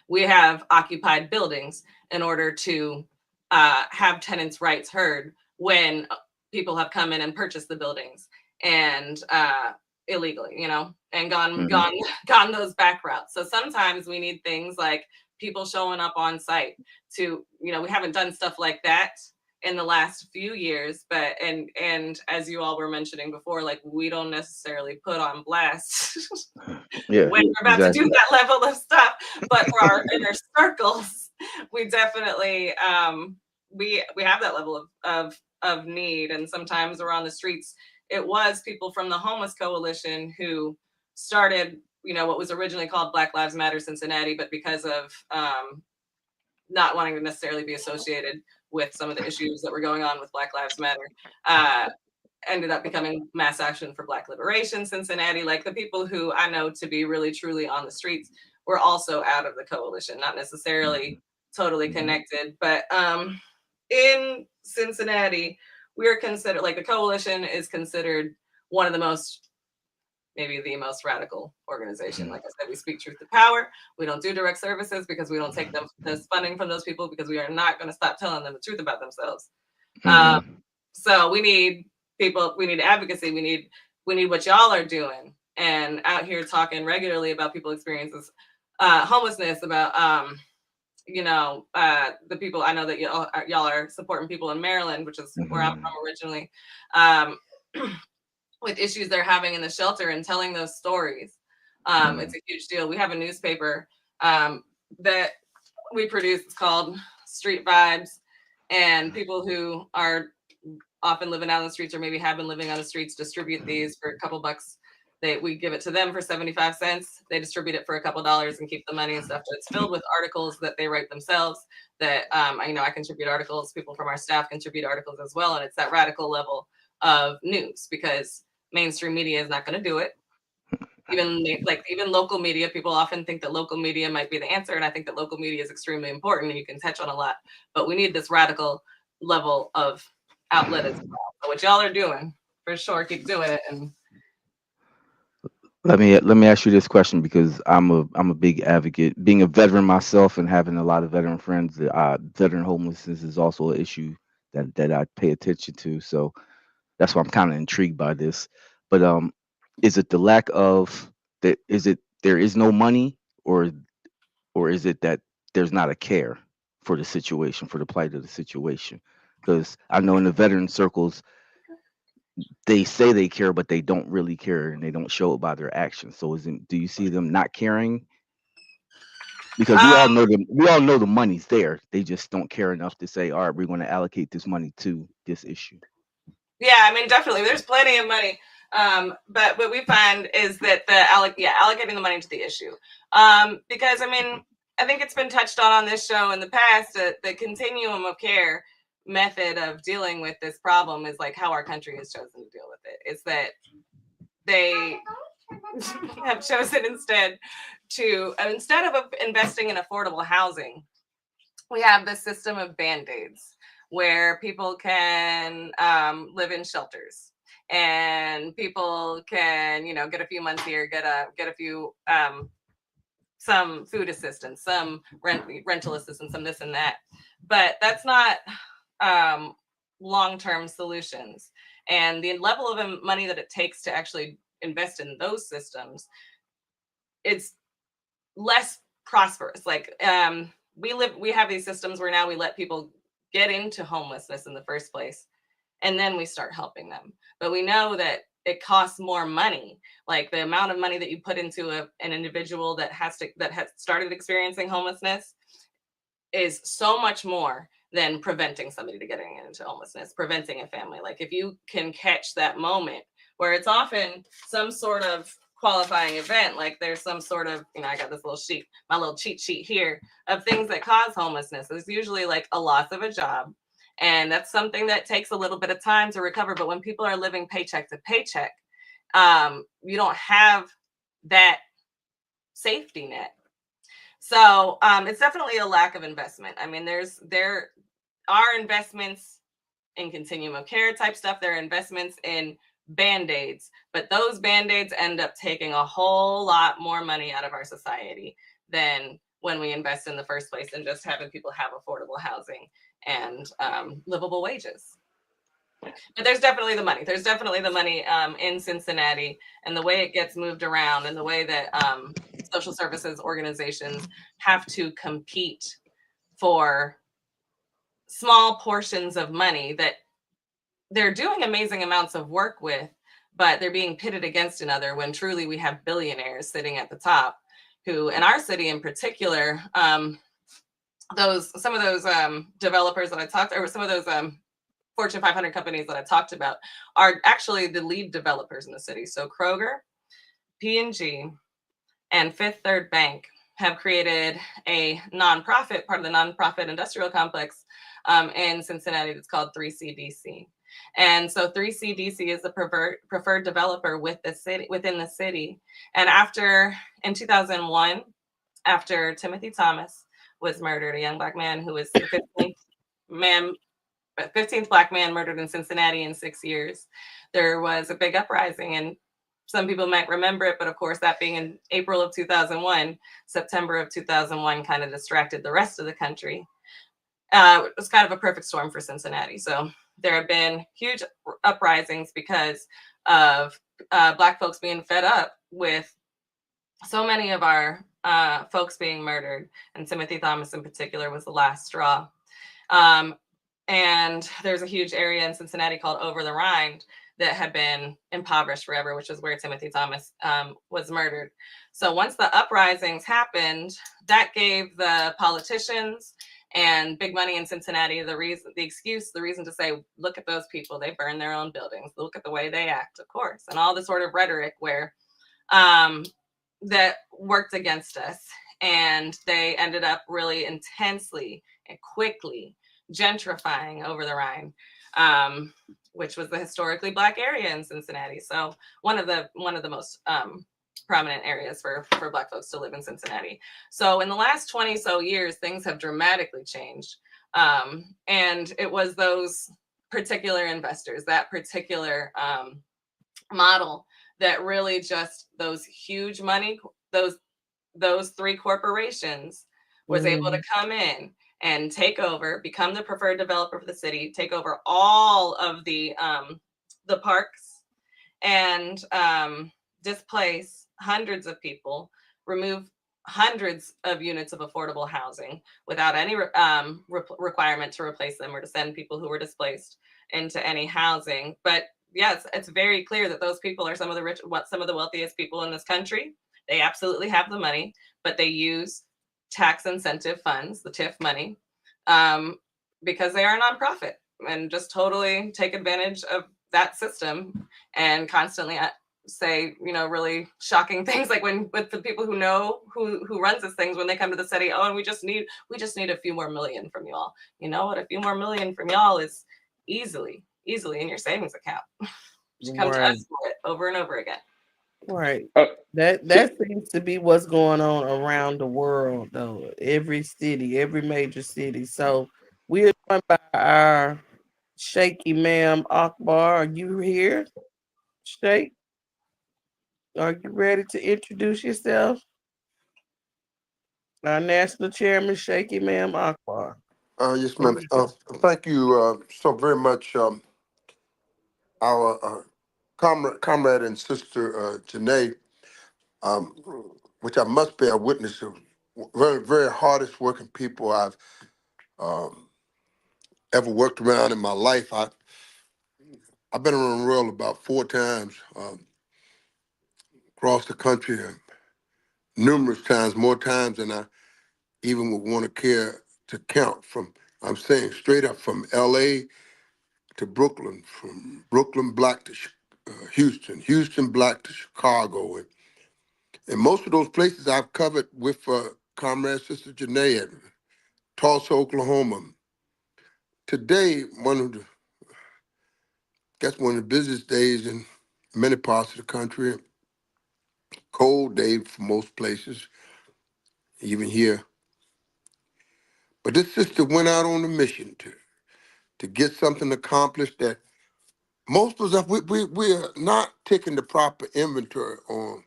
We have occupied buildings in order to have tenants' rights heard when people have come in and purchased the buildings and illegally, you know, and gone those back routes. So sometimes we need things like people showing up on site to, you know, we haven't done stuff like that in the last few years, but and as you all were mentioning before, like, we don't necessarily put on blast when we're about to do that level of stuff, but for our inner circles, we definitely we have that level of need. And sometimes we're on the streets. It was people from the Homeless Coalition who started, you know, what was originally called Black Lives Matter Cincinnati, but because of not wanting to necessarily be associated with some of the issues that were going on with Black Lives Matter, ended up becoming Mass Action for Black Liberation Cincinnati. Like, the people who I know to be really truly on the streets were also out of the coalition, not necessarily totally connected, but in Cincinnati, we're considered, like, the coalition is considered one of the most, maybe the most radical organization. Like I said, we speak truth to power. We don't do direct services because we don't take this funding from those people, because we are not going to stop telling them the truth about themselves. So we need people, we need advocacy, we need what y'all are doing, and out here talking regularly about people's experiences, homelessness, about you know, the people, I know that y'all are supporting people in Maryland, which is where I'm from originally, with issues they're having in the shelter, and telling those stories. It's a huge deal. We have a newspaper that we produce. It's called Street Vibes, and people who are often living out on the streets, or maybe have been living on the streets, distribute these for a couple bucks. We give it to them for 75 cents. They distribute it for a couple dollars and keep the money and stuff. So it's filled with articles that they write themselves, that I contribute articles, people from our staff contribute articles as well. And it's that radical level of news, because mainstream media is not going to do it. Even local media, people often think that local media might be the answer. And I think that local media is extremely important, and you can touch on a lot, but we need this radical level of outlet as well. So what y'all are doing, for sure, keep doing it. And let me ask you this question, because I'm a big advocate, being a veteran myself and having a lot of veteran friends. Veteran homelessness is also an issue that I pay attention to. So that's why I'm kind of intrigued by this. But is it the lack of that? Is it there is no money, or is it that there's not a care for the situation, for the plight of the situation? Because I know in the veteran circles, they say they care, but they don't really care, and they don't show it by their actions. So do you see them not caring? Because we all know the money's there. They just don't care enough to say, all right, we're going to allocate this money to this issue. Yeah, I mean, definitely, there's plenty of money. But what we find is that allocating the money to the issue. Because I mean, I think it's been touched on this show in the past, that the continuum of care method of dealing with this problem is like how our country has chosen to deal with it. It's that they have chosen instead of investing in affordable housing, we have this system of Band-Aids where people can live in shelters, and people can, get a few months here, get a few some food assistance, some rental assistance, some this and that. But that's not long-term solutions. And the level of money that it takes to actually invest in those systems, it's less prosperous. Like we have these systems where now we let people get into homelessness in the first place, and then we start helping them. But we know that it costs more money. Like the amount of money that you put into an individual that has started experiencing homelessness is so much more than preventing somebody to getting into homelessness, preventing a family. Like if you can catch that moment where it's often some sort of qualifying event, like there's some sort of, I got this little sheet, my little cheat sheet here of things that cause homelessness. It's usually like a loss of a job. And that's something that takes a little bit of time to recover. But when people are living paycheck to paycheck, you don't have that safety net. So it's definitely a lack of investment. I mean, there are investments in continuum of care type stuff. There are investments in Band-Aids, but those Band-Aids end up taking a whole lot more money out of our society than when we invest in the first place and just having people have affordable housing and livable wages. But there's definitely the money. There's definitely the money in Cincinnati, and the way it gets moved around and the way that social services organizations have to compete for small portions of money that they're doing amazing amounts of work with, but they're being pitted against another when truly we have billionaires sitting at the top who, in our city in particular, some of those developers that I talked, or some of those Fortune 500 companies that I talked about are actually the lead developers in the city. So Kroger, P&G, and Fifth Third Bank have created a nonprofit, part of the nonprofit industrial complex in Cincinnati that's called 3CDC. And so 3CDC is the preferred developer within the city. And in 2001, after Timothy Thomas was murdered, a young Black man who was the 15th Black man murdered in Cincinnati in 6 years, there was a big uprising. And some people might remember it, but of course, that being in April of 2001, September of 2001 kind of distracted the rest of the country. It was kind of a perfect storm for Cincinnati. So there have been huge uprisings because of Black folks being fed up with so many of our folks being murdered. And Timothy Thomas in particular was the last straw. And there's a huge area in Cincinnati called Over the Rhine that had been impoverished forever, which is where Timothy Thomas was murdered. So once the uprisings happened, that gave the politicians and big money in Cincinnati the reason to say, look at those people, they burn their own buildings, look at the way they act, of course, and all the sort of rhetoric where that worked against us. And they ended up really intensely and quickly gentrifying Over the Rhine, which was the historically Black area in Cincinnati. So one of the most prominent areas for Black folks to live in Cincinnati. So in the last 20 so years, things have dramatically changed. And it was those particular investors, that particular model that really just those huge money, those three corporations was able to come in and take over, become the preferred developer for the city, take over all of the parks, and displace hundreds of people, remove hundreds of units of affordable housing without any requirement to replace them or to send people who were displaced into any housing. But yes, it's very clear that those people are some of the wealthiest people in this country. They absolutely have the money, but they use tax incentive funds, the TIF money, because they are a nonprofit and just totally take advantage of that system and constantly say, really shocking things like with the people who know who runs these things, when they come to the city, and we just need a few more million from you all. You know what? A few more million from y'all is easily in your savings account. You come to us for it over and over again. Right. That seems to be what's going on around the world, though. Every city, every major city. So we're joined by our Sheikh Imam Akbar. Are you here, Sheikh? Are you ready to introduce yourself? Our national chairman, Shaky Ma'am Akbar. Yes, ma'am. Thank you so very much, our comrade and sister Janae, um, which I must bear witness to. Very, very hardest working people I've um, ever worked around in my life. I've been around the world about 4 times, across the country, numerous times, more times than I even would want to care to count. I'm saying straight up from L.A. to Brooklyn, from Brooklyn Black to Houston, Houston Black to Chicago, and most of those places I've covered with comrade sister Janae at Tulsa, Oklahoma. Today, one of the busiest days in many parts of the country, cold day for most places, even here. But this sister went out on a mission to get something accomplished that most of us, we are not taking the proper inventory on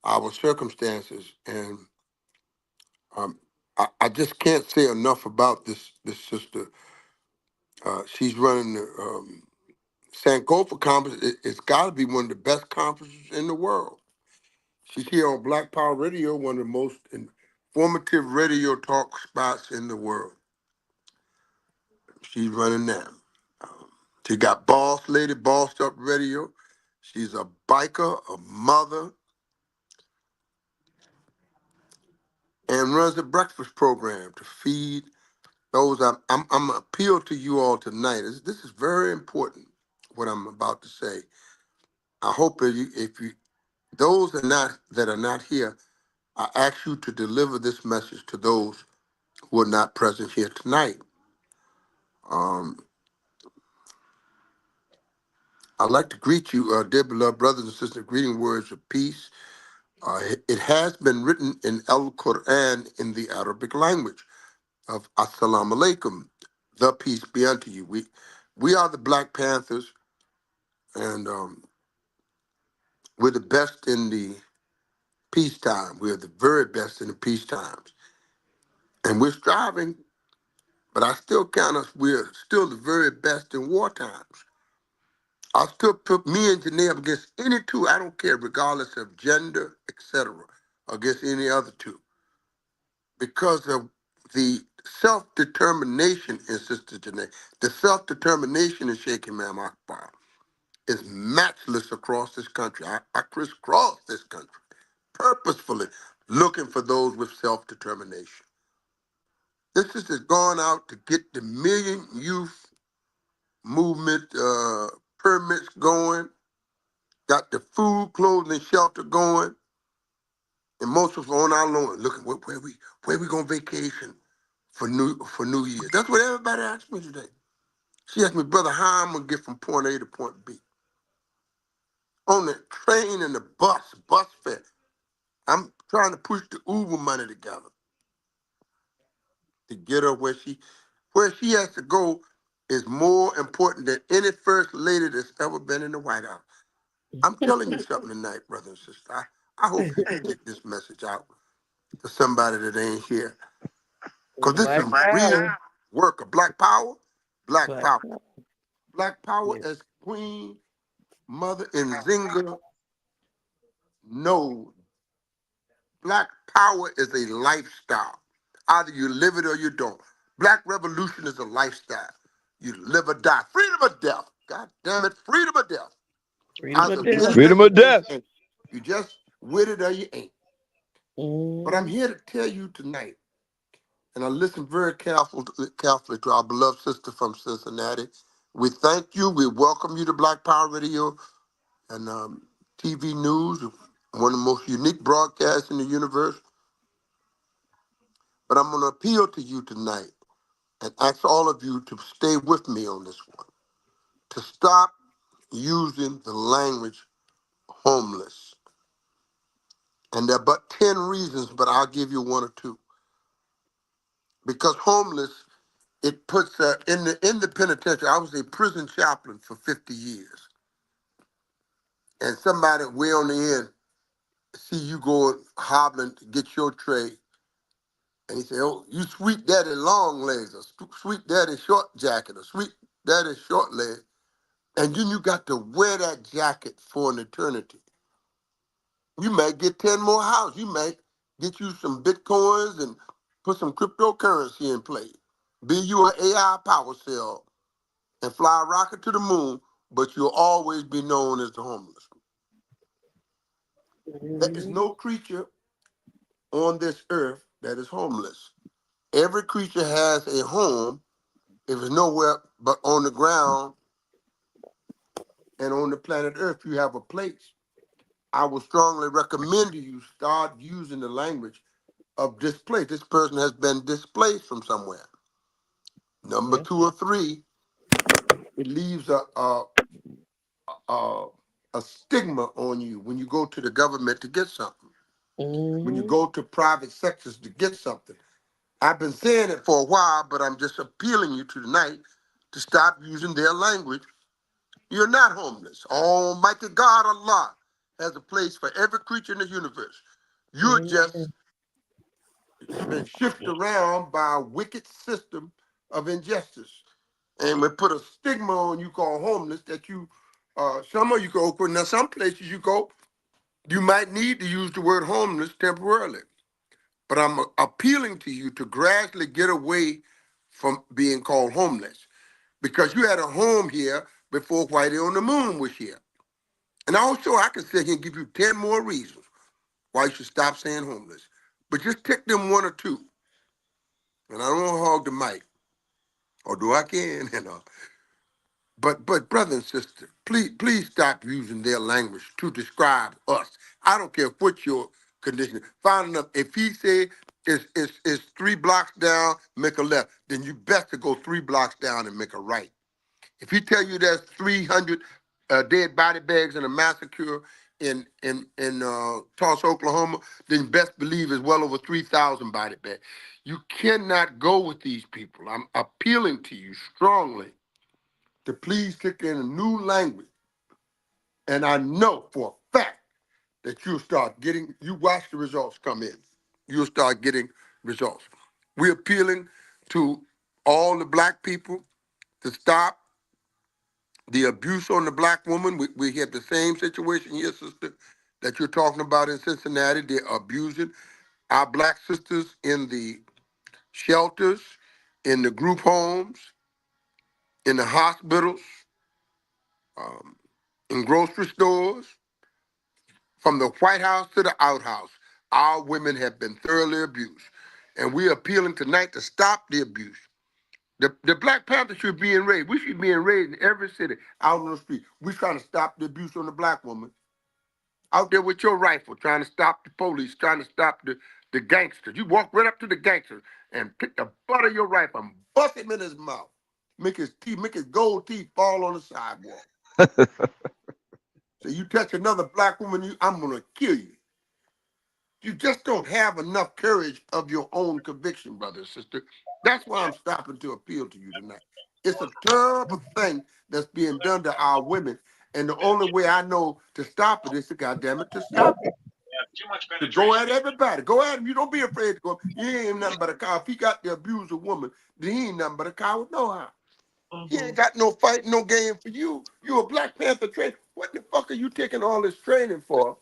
our circumstances. And I just can't say enough about this sister. She's running the Sankofa conference. It's got to be one of the best conferences in the world. She's here on Black Power Radio, one of the most informative radio talk spots in the world. She's running that. She got Boss Lady, Bossed Up Radio. She's a biker, a mother, and runs a breakfast program to feed those. I'm appeal to you all tonight. This is very important, what I'm about to say. I hope if you those that are not here, I ask you to deliver this message to those who are not present here tonight. Um, I'd like to greet you, dear beloved brothers and sisters, greeting words of peace. It has been written in Al Quran in the Arabic language of Assalamu alaikum, the peace be unto you. We are the Black Panthers, and we're the best in the peacetime. We're the very best in the peace times. And we're striving, but I still count us, we're still the very best in war times. I still put me and Janae up against any two, I don't care, regardless of gender, etc., against any other two. Because of the self-determination in Sister Janae, the self-determination in Sheikh Imam Akbar is matchless across this country. I crisscross this country purposefully looking for those with self-determination. This is gone out to get the Million Youth Movement permits going, got the food, clothing, and shelter going, and most of us on our lawn looking where we gonna vacation for New Year. That's what everybody asked me today. She asked me, brother, how I'm gonna get from point A to point B. On the train and the bus fare. I'm trying to push the Uber money together to get her where she has to go is more important than any first lady that's ever been in the White House. I'm telling you something tonight, brother and sister. I hope you can get this message out to somebody that ain't here. Because this is real work of Black Power, Black Power. Black Power, Yes. as Queen Mother Nzinga knows, Black Power is a lifestyle. Either you live it or you don't. Black Revolution is a lifestyle. You live or die. Freedom or death. God damn it, freedom or death. Freedom Either of with death. it Freedom or of death. you ain't. You just with it or you ain't. But I'm here to tell you tonight, and I listen very carefully to our beloved sister from Cincinnati. We thank you. We welcome you to Black Power Radio and TV News, one of the most unique broadcasts in the universe. But I'm going to appeal to you tonight and ask all of you to stay with me on this one, to stop using the language homeless. And there are but 10 reasons, but I'll give you one or two. Because homeless, it puts in the penitentiary. I was a prison chaplain for 50 years. And somebody way on the end see you going hobbling to get your tray And he said, "Oh, you sweet daddy long legs, or sweet daddy short jacket, or sweet daddy short leg." And then you got to wear that jacket for an eternity. You might get 10 more houses. You might get you some Bitcoins and put some cryptocurrency in play. Be you an AI power cell and fly a rocket to the moon, but you'll always be known as the homeless. There is no creature on this earth that is homeless. Every creature has a home. If it's nowhere but on the ground and on the planet Earth, you have a place. I would strongly recommend to you start using the language of displaced. This person has been displaced from somewhere. Number 2 or 3, it leaves a stigma on you when you go to the government to get something. When you go to private sectors to get something. I've been saying it for a while, but I'm just appealing you to tonight to stop using their language. You're not homeless. Almighty God, Allah, has a place for every creature in the universe. You're just been shifted around by a wicked system of injustice. And we put a stigma on you called homeless that you, some of you go, now some places you go, you might need to use the word homeless temporarily. But I'm appealing to you to gradually get away from being called homeless, because you had a home here before Whitey on the Moon was here. And also I can sit here and give you 10 more reasons why you should stop saying homeless. But just pick them 1 or 2. And I don't want to hog the mic, or do I can, you know. But brother and sister, please stop using their language to describe us. I don't care what your condition is. Find enough. If he say it's 3 blocks down, make a left, then you best to go 3 blocks down and make a right. If he tell you there's 300 dead body bags in a massacre in Tulsa, Oklahoma, then best believe it's well over 3,000 body bags. You cannot go with these people. I'm appealing to you strongly to please kick in a new language. And I know for a fact that you'll start getting, you watch the results come in. You'll start getting results. We're appealing to all the black people to stop the abuse on the black woman. We have the same situation here, sister, that you're talking about in Cincinnati. They're abusing our black sisters in the shelters, in the group homes, in the hospitals, in grocery stores, from the White House to the outhouse. Our women have been thoroughly abused. And we're appealing tonight to stop the abuse. The Black Panthers should be enraged. We should be enraged in every city, out on the street. We're trying to stop the abuse on the black woman. Out there with your rifle, trying to stop the police, trying to stop the gangsters. You walk right up to the gangsters and pick the butt of your rifle and bust him in his mouth. Make his gold teeth fall on the sidewalk. So you touch another black woman, I'm gonna kill you. You just don't have enough courage of your own conviction, brother and sister. That's why I'm stopping to appeal to you tonight. It's a terrible thing that's being done to our women. And the only way I know to stop it is to goddamn it to stop it. To go at everybody. Go at him. You don't be afraid to go. You ain't nothing but a coward. If he got to abuse a woman, then he ain't nothing but a coward no how. He ain't got no fight, no game for you. You a Black Panther trainer. What the fuck are you taking all this training for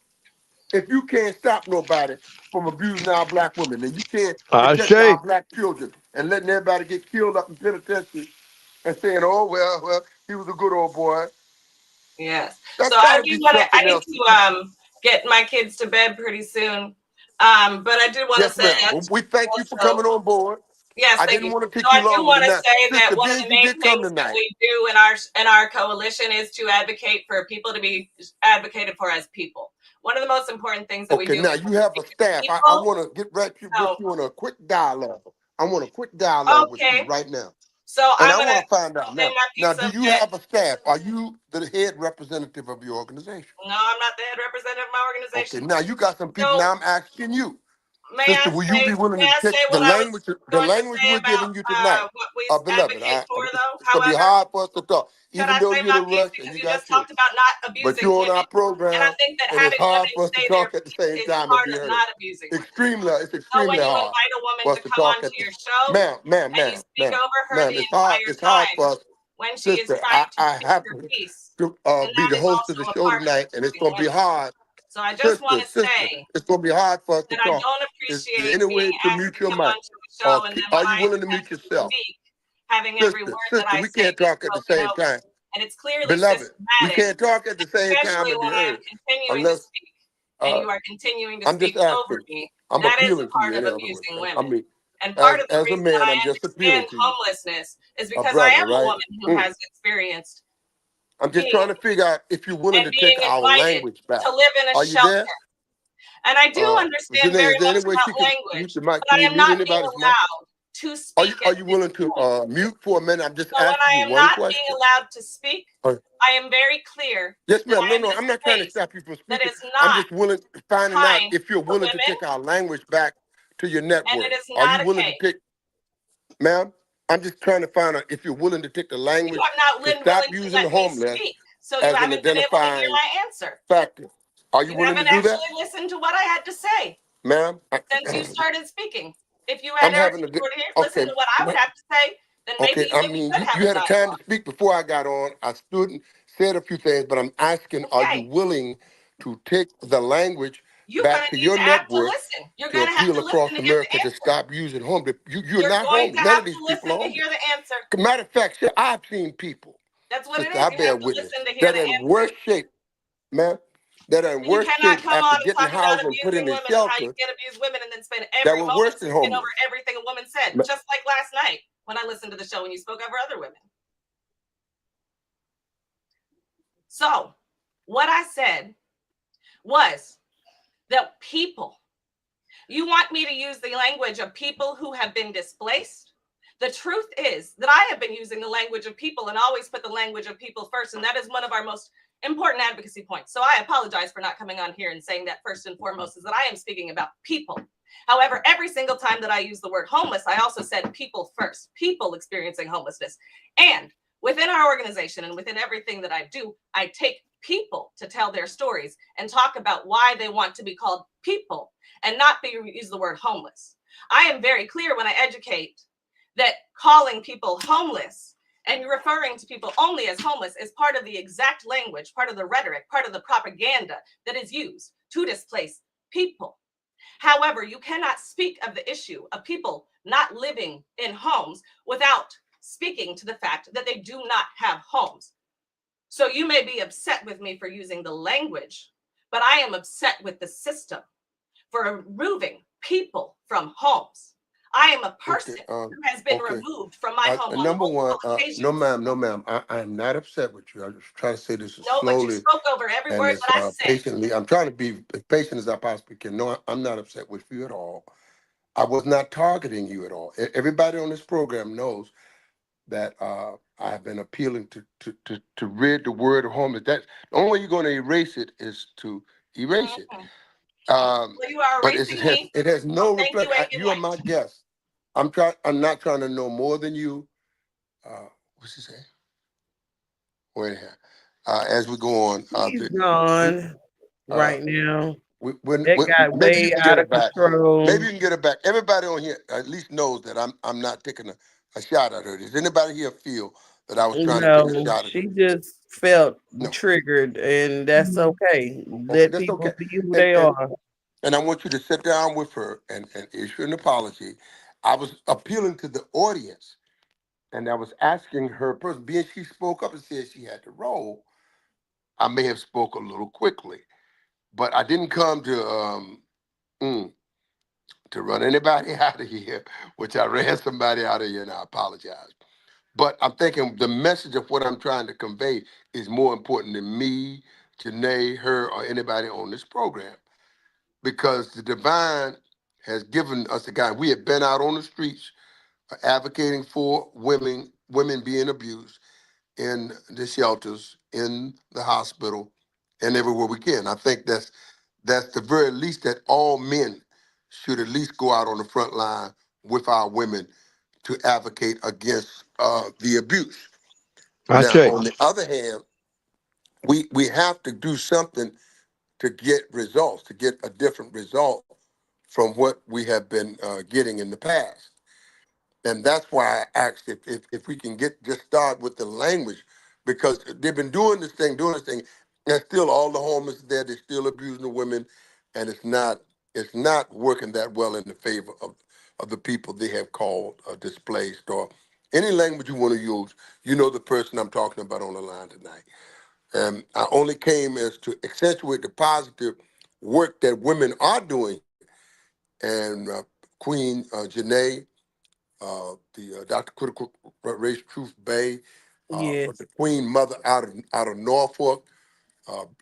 if you can't stop nobody from abusing our black women, and you can't protect our black children and letting everybody get killed up in penitentiary and saying, oh, well, he was a good old boy. Yes. So I need to get my kids to bed pretty soon. But I did want to say, we thank you for coming on board. Yes, I didn't want to take you long. I do want to say that one of the main things that we do in our coalition is to advocate for people to be advocated for as people. One of the most important things that we do. Okay, now you have a staff. I want to get right with you on a quick dialogue. I want a quick dialogue with you right now. So and I want to find out now, do you have a staff? Are you the head representative of your organization? No, I'm not the head representative of my organization. Okay, now you got some people. Now I'm asking you. Sister, will you be willing to take the language we're giving you tonight? Beloved, it's going to be hard for us to talk. Could even I though say you're my the piece Russian, because you you got just yours. talked about not But abusing you're on women, our and I program, think that and it's having women hard for us to say their talk at the same piece is time and part be of heard. not abusing women. It's So extremely when you hard invite a woman for us to to come talk onto at the your show ma'am, ma'am, and you ma'am, speak ma'am, over her ma'am. the entire It's hard for time us, when she is sister. trying to I speak have her piece, to then be that the is host of the also a show part of tonight, and it's abusing gonna be women. hard, So I just want to sister. say It's gonna be hard for us to that I talk. don't Is there appreciate any being way to asked mute to your come mic, onto the show, and then are when you I willing to mute attempt to yourself, speak, having every word that sister? I We say can't be talk at the spoken same over. time, And it's clearly beloved. We systematic, can't talk at the same time especially and be when I am heard continuing to unless speak and uh, you are continuing to I'm just speak over asking. me. I'm That is a appealing to you. part In of other words, abusing I women. mean, And part of the as a reason that man, I I'm just appealing understand to you, homelessness is a because I brother, am a right? woman who has experienced I'm just being trying to figure out if you're willing and to being take our invited language back. to live in a Are you there? shelter. And I do understand Janae, very is there any much way she about can mute language, the mic? but Can I you am mute not being anybody's mic? allowed to speak at Are you this willing to point. mute for a minute? I'm just So when asking I you am one not being question. allowed to speak, Uh, I am very clear Yes, that ma'am. I am No, in a I'm not trying to space stop you from that speaking. is I'm not just finding out kind if you're for willing to women, take our language back to your and network. it is Are you not willing to okay. take, ma'am? I'm just trying to find out if you're willing to take the You language have not to been stop willing to using the let me homeless speak, so you as an haven't been able to hear identifying my answer. factor. Are you You willing to haven't do that, actually listened to what I had to say ma'am? since you started speaking. If you I'm had having actually listened to what I would have to say, then maybe I we mean, could have you a had a time dialogue. to speak before I got on. I stood and said a few things, but I'm asking, are you Okay, willing to take the language you're back gonna to need your to have to network listen. You're to gonna have appeal to across listen to get America the to answer. stop using homeless? You're You're not going to homeless. None have of to these people listen are to homeless. hear the answer. Matter of fact, I've seen people, That's what it sister, is. I You bear have to witness, listen to hear that the are in answer. worse shape, man, that are in You worse cannot shape come after on and getting talk about housed and put in abusing a women and how you shelter can abuse women and then spend that every were moment worse than speaking over homeless. everything a woman said, Ma- just like last night when I listened to the show when you spoke over other women. So, what I said was that you want me to use the language of people who have been displaced? The truth is that I have been using the language of people and always put the language of people first. And that is one of our most important advocacy points. So I apologize for not coming on here and saying that first and foremost is that I am speaking about people. However, every single time that I use the word homeless, I also said people first, people experiencing homelessness. And within our organization and within everything that I do, I take people to tell their stories and talk about why they want to be called people and not use the word homeless. I am very clear when I educate that calling people homeless and referring to people only as homeless is part of the exact language, part of the rhetoric, part of the propaganda that is used to displace people. However, you cannot speak of the issue of people not living in homes without speaking to the fact that they do not have homes. So you may be upset with me for using the language, but I am upset with the system for removing people from homes. I am a person who has been removed from my home on Number one, multiple occasions. no, ma'am. I am not upset with you. I'm just trying to say this No, but you slowly spoke over every and word as that I said. patiently. I'm trying to be as patient as I possibly can. No, I'm not upset with you at all. I was not targeting you at all. Everybody on this program knows that I have been appealing to rid the word of homeless. That the only way you're going to erase it is to erase it. Well, you are But erasing me. it has no Thank you, reflection. and good You are night. my guest. I'm not trying to know more than you. What's he saying? Wait here. As we go on, He's gone right now. That got maybe you way can get out it of back. control. Maybe you can get it back. Everybody on here at least knows that I'm not taking a shot at her. Does anybody here feel that I was trying to take a No, shot at her? she just felt No. triggered, and that's okay. Okay, Let that's people okay. be who they are. And I want you to sit down with her and issue an apology. I was appealing to the audience, and I was asking her person, being she spoke up and said she had to roll, I may have spoke a little quickly, but I didn't come to run anybody out of here, which I ran somebody out of here, and I apologize. But I'm thinking the message of what I'm trying to convey is more important than me, Janae, her, or anybody on this program. Because the divine has given us a guide. We have been out on the streets advocating for women being abused in the shelters, in the hospital, and everywhere we can. I think that's the very least that all men should at least go out on the front line with our women to advocate against the abuse. I Now, say, on the other hand, we have to do something to get results, to get a different result from what we have been getting in the past. And that's why I asked if we can just start with the language, because they've been doing this thing, and still all the homeless there, they're still abusing the women, and it's not working that well in the favor of the people they have called displaced, or any language you want to use. You know the person I'm talking about on the line tonight. And I only came as to accentuate the positive work that women are doing. And Queen Janae, the Dr. Critical Race Truth Bay, Yes. the Queen Mother out of Norfolk,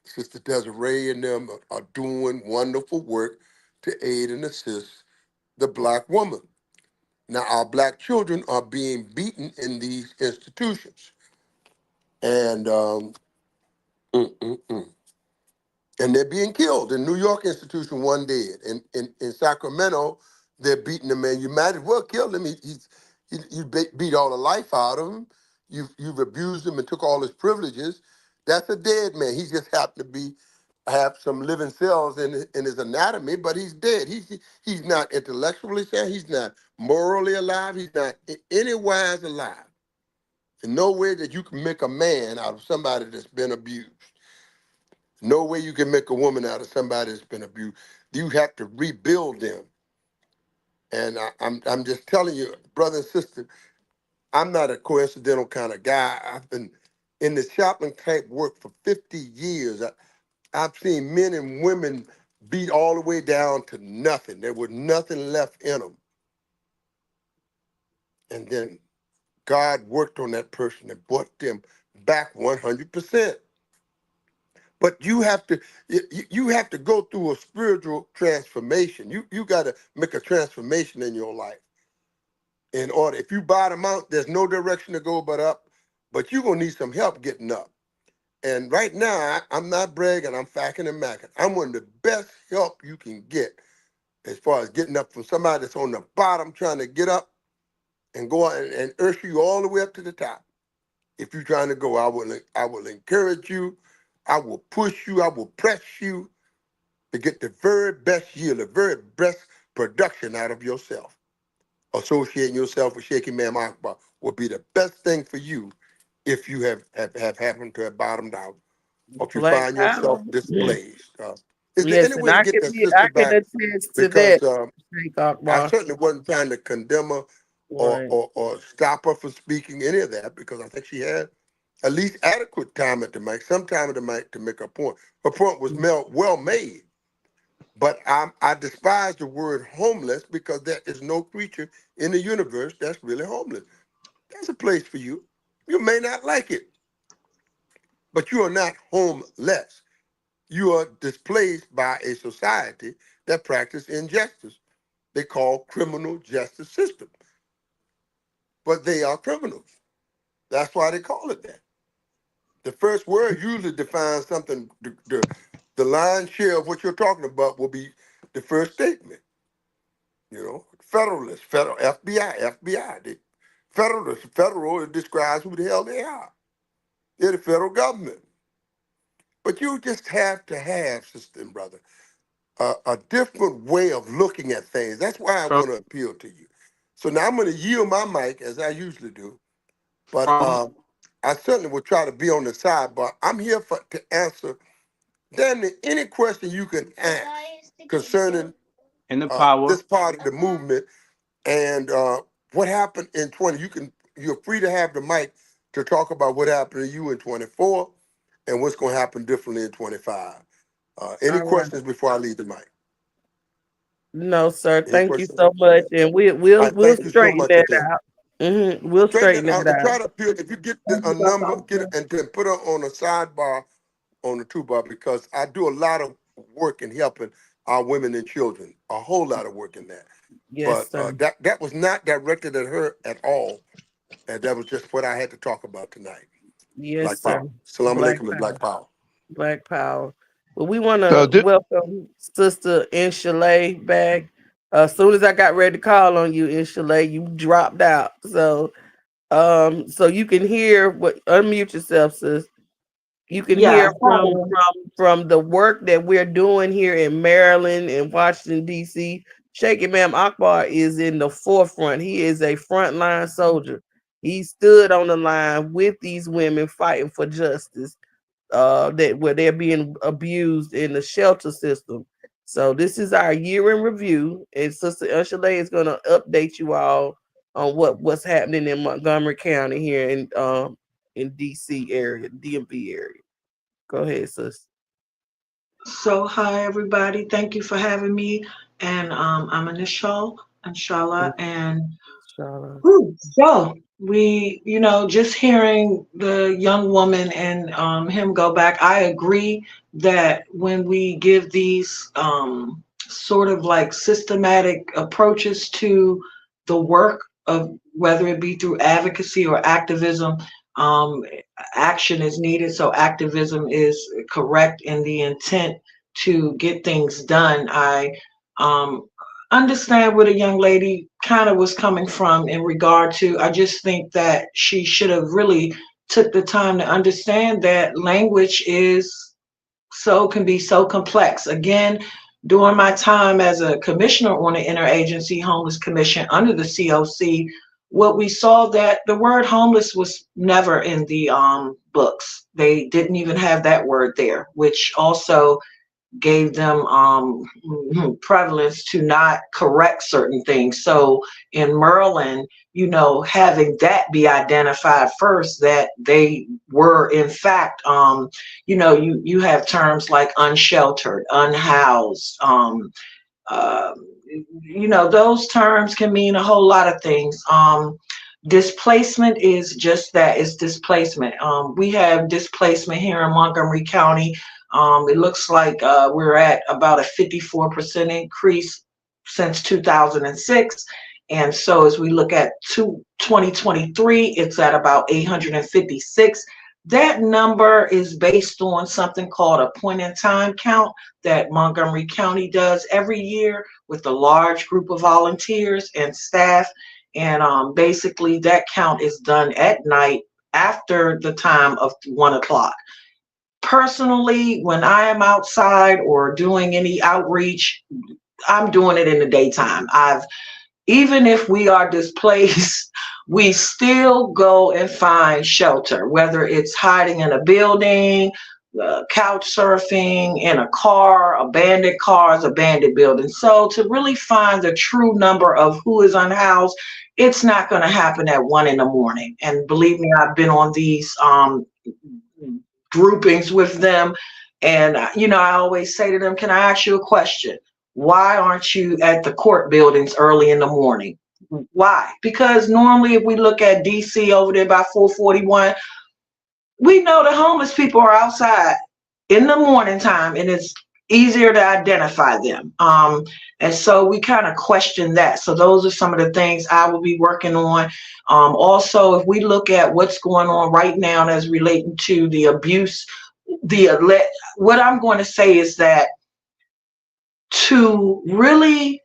Sister Desiree and them are doing wonderful work to aid and assist the Black woman. Now, our Black children are being beaten in these institutions. And mm, mm, mm. and they're being killed. In New York institution, one dead. In Sacramento, they're beating the man. You might as well kill him. You beat all the life out of him. You've abused him and took all his privileges. That's a dead man. He just happened to have some living cells in his anatomy, but he's dead. He's not intellectually sound. He's not morally alive. He's not anywise alive. In no way that you can make a man out of somebody that's been abused. No way you can make a woman out of somebody that's been abused. You have to rebuild them. And I'm just telling you, brother and sister, I'm not a coincidental kind of guy. I've been in the chaplain type work for 50 years. I've seen men and women beat all the way down to nothing. There was nothing left in them. And then God worked on that person and brought them back 100%. But you have to go through a spiritual transformation. You got to make a transformation in your life. In order, if you bottom out, there's no direction to go but up. But you're gonna need some help getting up. And right now, I'm not bragging. I'm facking and macking. I'm one of the best help you can get as far as getting up from somebody that's on the bottom trying to get up and go out and usher you all the way up to the top. If you're trying to go, I will encourage you. I will push you. I will press you to get the very best yield, the very best production out of yourself. Associating yourself with Shaky Ma'am Akbar will be the best thing for you if you have happened to have bottomed out, or if you Black find yourself power. displaced. Is there Yes, any and way to get that sister I can back? attest to Because that, Sheikh I Akbar. certainly wasn't trying to condemn her Right. or stop her from speaking any of that, because I think she had at least adequate time at the mic, some time at the mic to make her point. Her point was well made. But I despise the word homeless, because there is no creature in the universe that's really homeless. There's a place for you. You may not like it, but you are not homeless. You are displaced by a society that practices injustice. They call criminal justice system. But they are criminals. That's why they call it that. The first word usually defines something. The lion's share of what you're talking about will be the first statement. You know, federalists, federal FBI. The federalists, federal, it describes who the hell they are. They're the federal government. But you just have to have, sister and brother, a different way of looking at things. That's why I want to appeal to you. So now I'm going to yield my mic, as I usually do. But I certainly will try to be on the side. But I'm here to answer damn near any question you can ask concerning this part of the movement. And what happened in 20? You're free to have the mic to talk about what happened to you in 24 and what's going to happen differently in 25. Any All right. questions before I leave the mic? No, sir. Any Thank you questions? so much, and All right, we'll thank you so straighten much that again. out. We'll straighten Straighten it it out and out. try to appeal. If you get a number, get it and then put it on a sidebar on the two bar, because I do a lot of work in helping our women and children. A whole lot of work in that. Yes, But sir. that was not directed at her at all. And that was just what I had to talk about tonight. Yes, Black sir. power. Salam Black alaikum and black power. Black power. Well, we want So to welcome Sister Inshallah back. As soon as I got ready to call on you, Inshallah, you dropped out. So So you can hear what. Unmute yourself, sis. You can Yeah, hear from the work that we're doing here in Maryland and Washington D.C. Sheikh Imam Akbar is in the forefront. He is a frontline soldier. He stood on the line with these women fighting for justice. That where they're being abused in the shelter system. So this is our year in review, and Sister Ursula is going to update you all on what's happening in Montgomery County here in DC area, DMV area. Go ahead, sis. So hi everybody. Thank you for having me. And I'm Anishal, inshallah. And Inshallah. so we, just hearing the young woman and him go back, I agree that when we give these sort of like systematic approaches to the work of whether it be through advocacy or activism, action is needed. So activism is correct in the intent to get things done. I understand where the young lady kind of was coming from in regard to, I just think that she should have really took the time to understand that language can be so complex. Again, during my time as a commissioner on the Interagency Homeless Commission under the COC, what we saw that the word homeless was never in the books. They didn't even have that word there, which also gave them prevalence to not correct certain things. So in Maryland, having that be identified first, that they were in fact, you have terms like unsheltered, unhoused, those terms can mean a whole lot of things. Displacement is just that, it's displacement. We have displacement here in Montgomery County. It looks like we're at about a 54% increase since 2006. And so as we look at 2023, it's at about 856. That number is based on something called a point in time count that Montgomery County does every year with a large group of volunteers and staff. And basically that count is done at night after the time of 1 o'clock. Personally, when I am outside or doing any outreach, I'm doing it in the daytime. Even if we are displaced, we still go and find shelter, whether it's hiding in a building, couch surfing, in a car, abandoned cars, abandoned buildings. So to really find the true number of who is unhoused, it's not going to happen at 1 a.m. And believe me, I've been on these groupings with them. And, I always say to them, can I ask you a question? Why aren't you at the court buildings early in the morning? Why? Because normally if we look at DC over there by 441, we know the homeless people are outside in the morning time and it's easier to identify them. And so we kind of question that. So those are some of the things I will be working on. Also, if we look at what's going on right now as relating to the abuse, what I'm going to say is that to really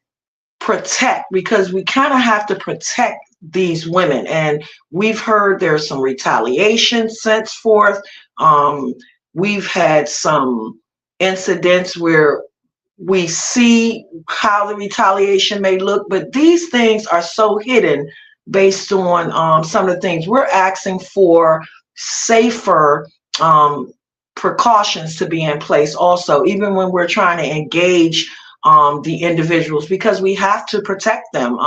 protect, because we kind of have to protect these women, and we've heard there's some retaliation sent forth. We've had some incidents where we see how the retaliation may look, but these things are so hidden based on some of the things we're asking for. Safer precautions to be in place also, even when we're trying to engage the individuals, because we have to protect them.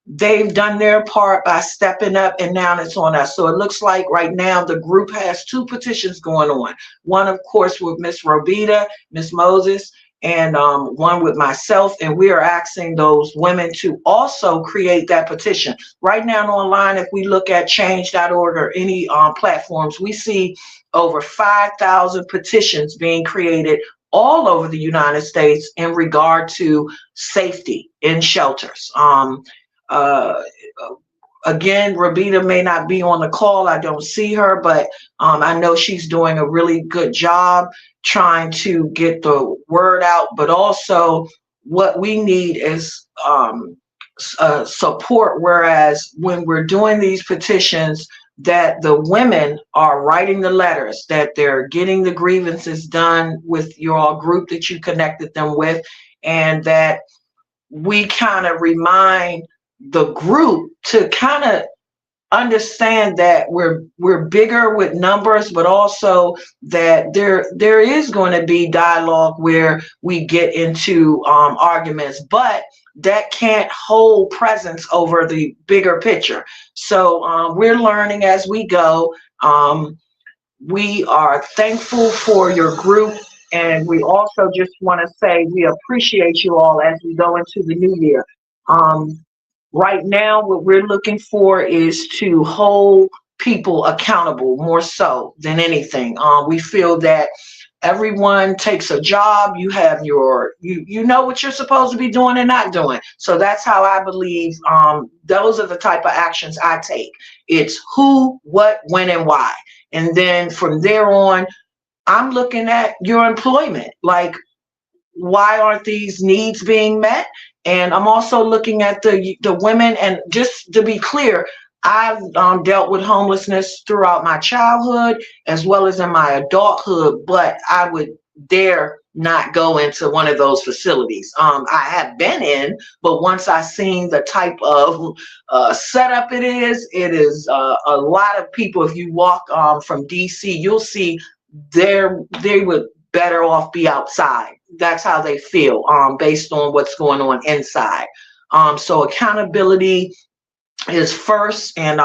They've done their part by stepping up, and now it's on us. So it looks like right now the group has 2 petitions going on. One, of course, with Miss Robita, Miss Moses, and one with myself. And we are asking those women to also create that petition. Right now online, if we look at change.org or any platforms, we see over 5,000 petitions being created all over the United States in regard to safety in shelters. Again, Robita may not be on the call. I don't see her, but I know she's doing a really good job trying to get the word out. But also what we need is support, whereas when we're doing these petitions, that the women are writing the letters, that they're getting the grievances done with your group that you connected them with, and that we kind of remind the group to kind of understand that we're bigger with numbers, but also that there is going to be dialogue where we get into arguments, but that can't hold presence over the bigger picture. So we're learning as we go. We are thankful for your group, and we also just want to say we appreciate you all as we go into the new year. Right now, what we're looking for is to hold people accountable more so than anything. We feel that everyone takes a job. You have you know what you're supposed to be doing and not doing. So that's how I believe those are the type of actions I take. It's who, what, when, and why. And then from there on, I'm looking at your employment. Like, why aren't these needs being met? And I'm also looking at the women. And just to be clear, I've dealt with homelessness throughout my childhood as well as in my adulthood, but I would dare not go into one of those facilities. I have been in, but once I seen the type of setup it is a lot of people. If you walk from DC, you'll see they would better off be outside. That's how they feel based on what's going on inside. So accountability is first, and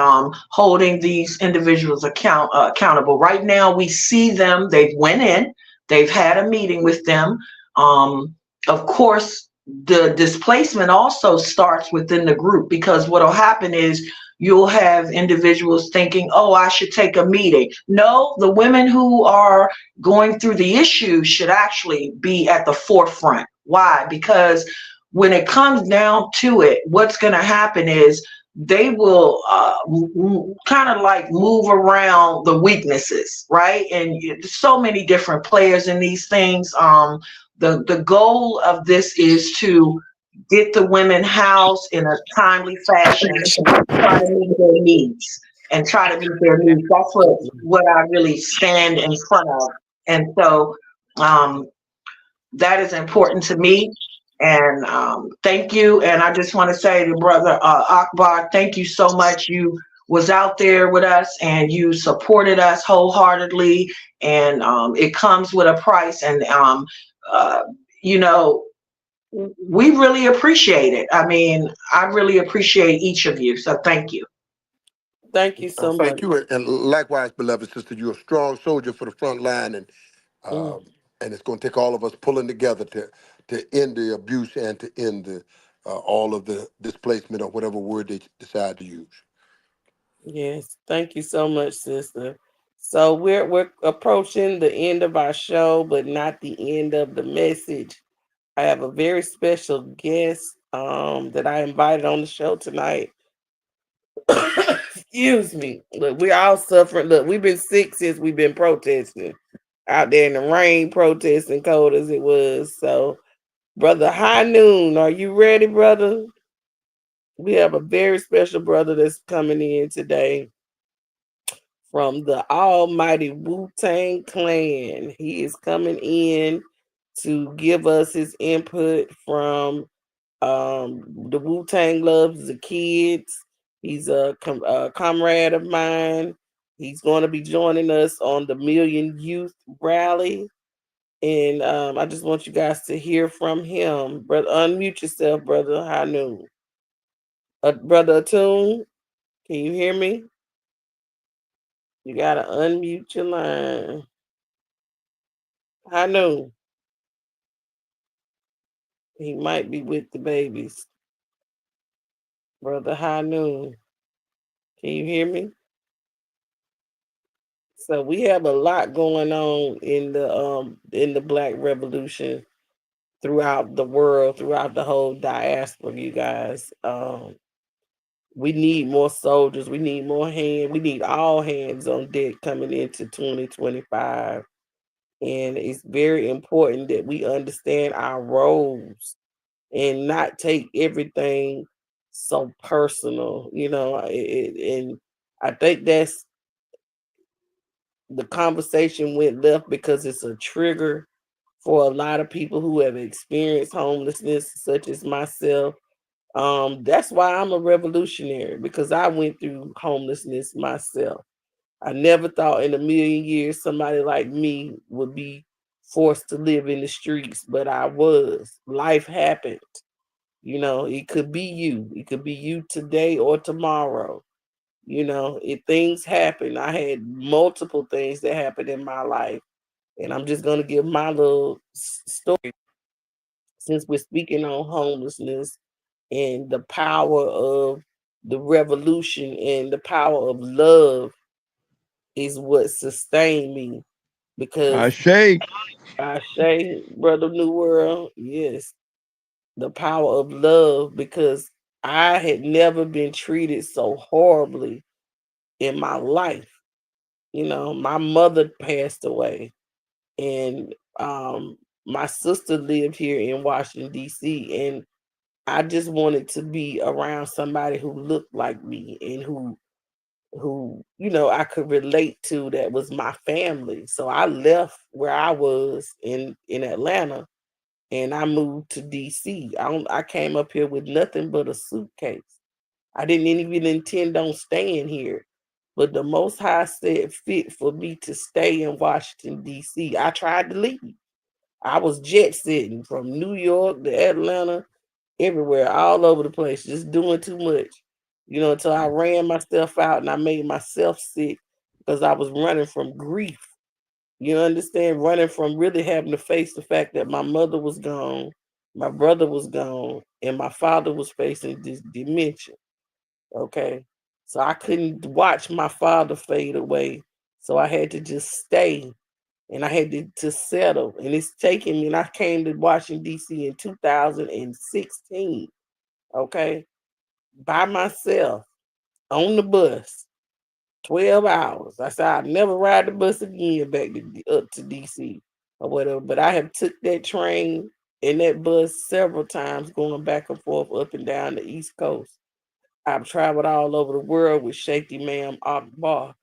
holding these individuals accountable. Right now we see them, they've went in, they've had a meeting with them. Of course, the displacement also starts within the group, because what will happen is you'll have individuals thinking, oh, I should take a meeting. No, the women who are going through the issues should actually be at the forefront. Why? Because when it comes down to it, what's going to happen is they will kind of like move around the weaknesses, right? And so many different players in these things. The goal of this is to get the women housed in a timely fashion, try to meet their needs and try to meet their needs. That's what I really stand in front of. And so that is important to me. And thank you. And I just want to say to Brother Akbar, thank you so much. You was out there with us and you supported us wholeheartedly. And it comes with a price. And, you know, we really appreciate it. I mean, I really appreciate each of you. So thank you. Thank you so much. Thank you, and likewise, beloved sister, you're a strong soldier for the front line, Mm. and it's going to take all of us pulling together to end the abuse and to end the all of the displacement, or whatever word they decide to use. Yes, thank you so much, sister. So we're approaching the end of our show, but not the end of the message. I have a very special guest that I invited on the show tonight. Excuse me. Look, we're all suffering. Look, we've been sick since we've been protesting out there in the rain, protesting cold as it was. So, Brother High Noon, are you ready, brother? We have a very special brother that's coming in today from the almighty Wu-Tang Clan. He is coming in to give us his input from the Wu-Tang loves the kids. He's a comrade of mine. He's going to be joining us on the Million Youth Rally. And I just want you guys to hear from him. Brother, unmute yourself, Brother High Noon. Brother Atune, can you hear me? You got to unmute your line. High Noon. He might be with the babies. Brother High Noon. Can you hear me? So we have a lot going on in the Black Revolution throughout the world, throughout the whole diaspora, you guys. We need more soldiers, we need more hands, we need all hands on deck coming into 2025. And it's very important that we understand our roles and not take everything so personal, and I think that's the conversation went left because it's a trigger for a lot of people who have experienced homelessness, such as myself. That's why I'm a revolutionary, because I went through homelessness myself. I never thought in a million years somebody like me would be forced to live in the streets, but I was. Life happened. It could be you. It could be you today or tomorrow. Things happen. I had multiple things that happened in my life, and I'm just gonna give my little story since we're speaking on homelessness and the power of the revolution and the power of love is what sustained me, I because say, I say, Brother New World, yes, the power of love, because I had never been treated so horribly in my life. My mother passed away, and my sister lived here in Washington, D.C., and I just wanted to be around somebody who looked like me and who I could relate to, that was my family. So I left where I was in Atlanta, and I moved to DC. I came up here with nothing but a suitcase. I didn't even intend on staying here, but the Most High said fit for me to stay in Washington DC. I tried to leave. I was jet setting from New York to Atlanta, everywhere, all over the place, just doing too much, until I ran myself out and I made myself sick because I was running from grief. You understand? Running from really having to face the fact that my mother was gone, my brother was gone, and my father was facing this dementia. Okay. So I couldn't watch my father fade away. So I had to just stay, and I had to settle. And it's taken me, and I came to Washington, D.C. in 2016. Okay. By myself on the bus, 12 hours. I said I'd never ride the bus again back up to DC or whatever. But I have took that train and that bus several times, going back and forth up and down the East Coast. I've traveled all over the world with Sheikh Imam Akbar,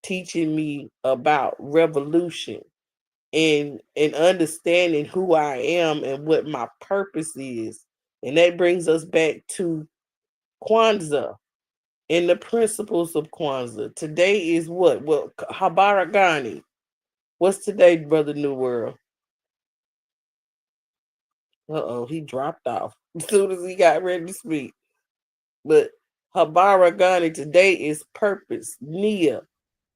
teaching me about revolution and understanding who I am and what my purpose is. And that brings us back to Kwanzaa and the principles of Kwanzaa. Today is what? Well, Habaragani. What's today, Brother New World? Uh-oh, he dropped off as soon as he got ready to speak. But Habaragani today is purpose, Nia.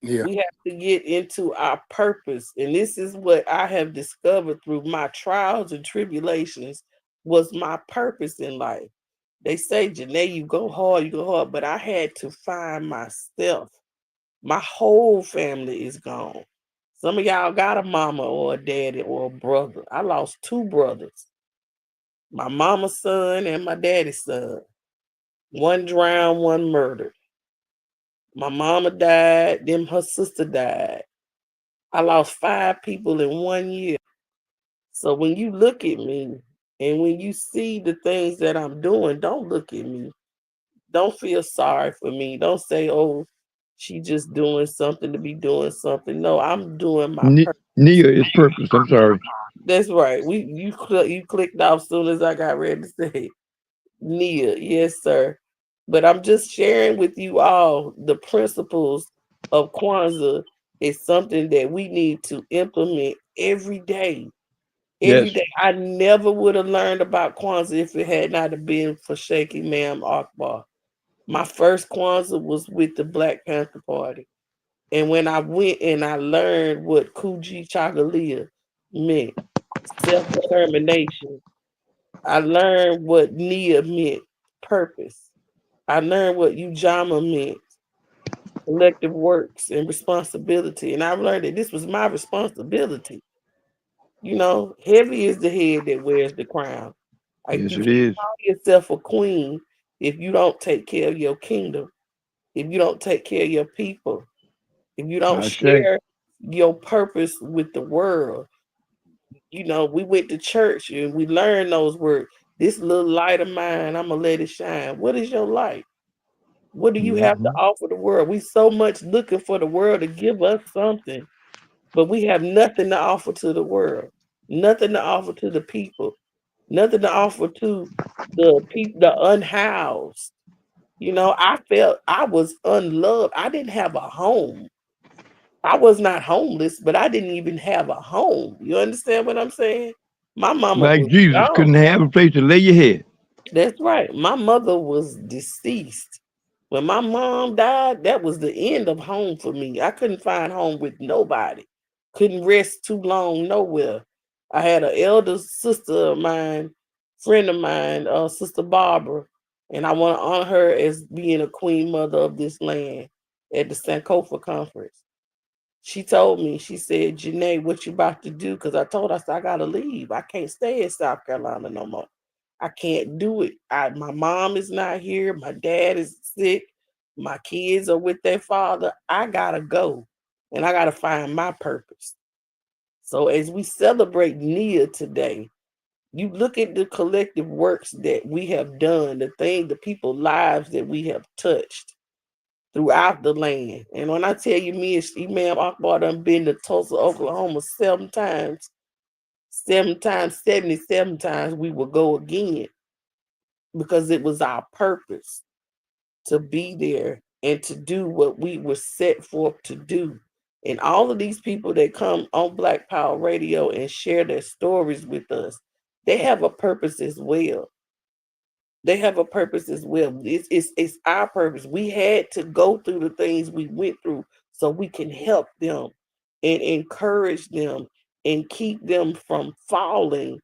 Yeah. We have to get into our purpose. And this is what I have discovered through my trials and tribulations was my purpose in life. They say, Janae, you go hard, but I had to find myself. My whole family is gone. Some of y'all got a mama or a daddy or a brother. I lost two brothers. My mama's son and my daddy's son. One drowned, one murdered. My mama died, then her sister died. I lost 5 people in 1 year. So when you look at me and when you see the things that I'm doing, don't look at me. Don't feel sorry for me. Don't say, oh, she just doing something to be doing something. No, I'm doing my purpose. Nia is purpose. I'm sorry. That's right. You clicked off as soon as I got ready to say Nia. Yes, sir. But I'm just sharing with you all the principles of Kwanzaa is something that we need to implement every day. Every Yes. day. I never would have learned about Kwanzaa if it had not have been for Sheikh Imam Akbar. My first Kwanzaa was with the Black Panther Party. And when I went and I learned what Kuji Chagalia meant, self-determination, I learned what Nia meant, purpose. I learned what Ujama meant, collective works and responsibility. And I learned that this was my responsibility. Heavy is the head that wears the crown. Like, Yes, you it can't is. call yourself a queen if you don't take care of your kingdom, if you don't take care of your people, if you don't I say. share your purpose with the world. We went to church and we learned those words. This little light of mine, I'm gonna let it shine. What is your light? What do you have to offer the world? We so much looking for the world to give us something, but we have nothing to offer to the world, nothing to offer to the people, nothing to offer to the people, the unhoused. You know, I felt I was unloved. I didn't have a home. I was not homeless, but I didn't even have a home. You understand what I'm saying? My mama Like was Jesus, gone. couldn't have a place to lay your head. That's right. My mother was deceased. When my mom died, that was the end of home for me. I couldn't find home with nobody. Couldn't rest too long nowhere. I had an elder sister of mine, friend of mine, Sister Barbara, and I want to honor her as being a queen mother of this land at the Sankofa conference. She told me, she said, Janae, what you about to do? Because I told her, I said, I gotta leave. I can't stay in South Carolina no more. I can't do it. My mom is not here. My dad is sick. My kids are with their father. I gotta go. And I gotta find my purpose. So as we celebrate Nia today, you look at the collective works that we have done, the people's lives that we have touched throughout the land. And when I tell you, me and Imam Akbar done been to Tulsa, Oklahoma 7 times, 77 times we will go again because it was our purpose to be there and to do what we were set forth to do. And all of these people that come on Black Power Radio and share their stories with us, they have a purpose as well. They have a purpose as well. It's our purpose. We had to go through the things we went through so we can help them and encourage them and keep them from falling,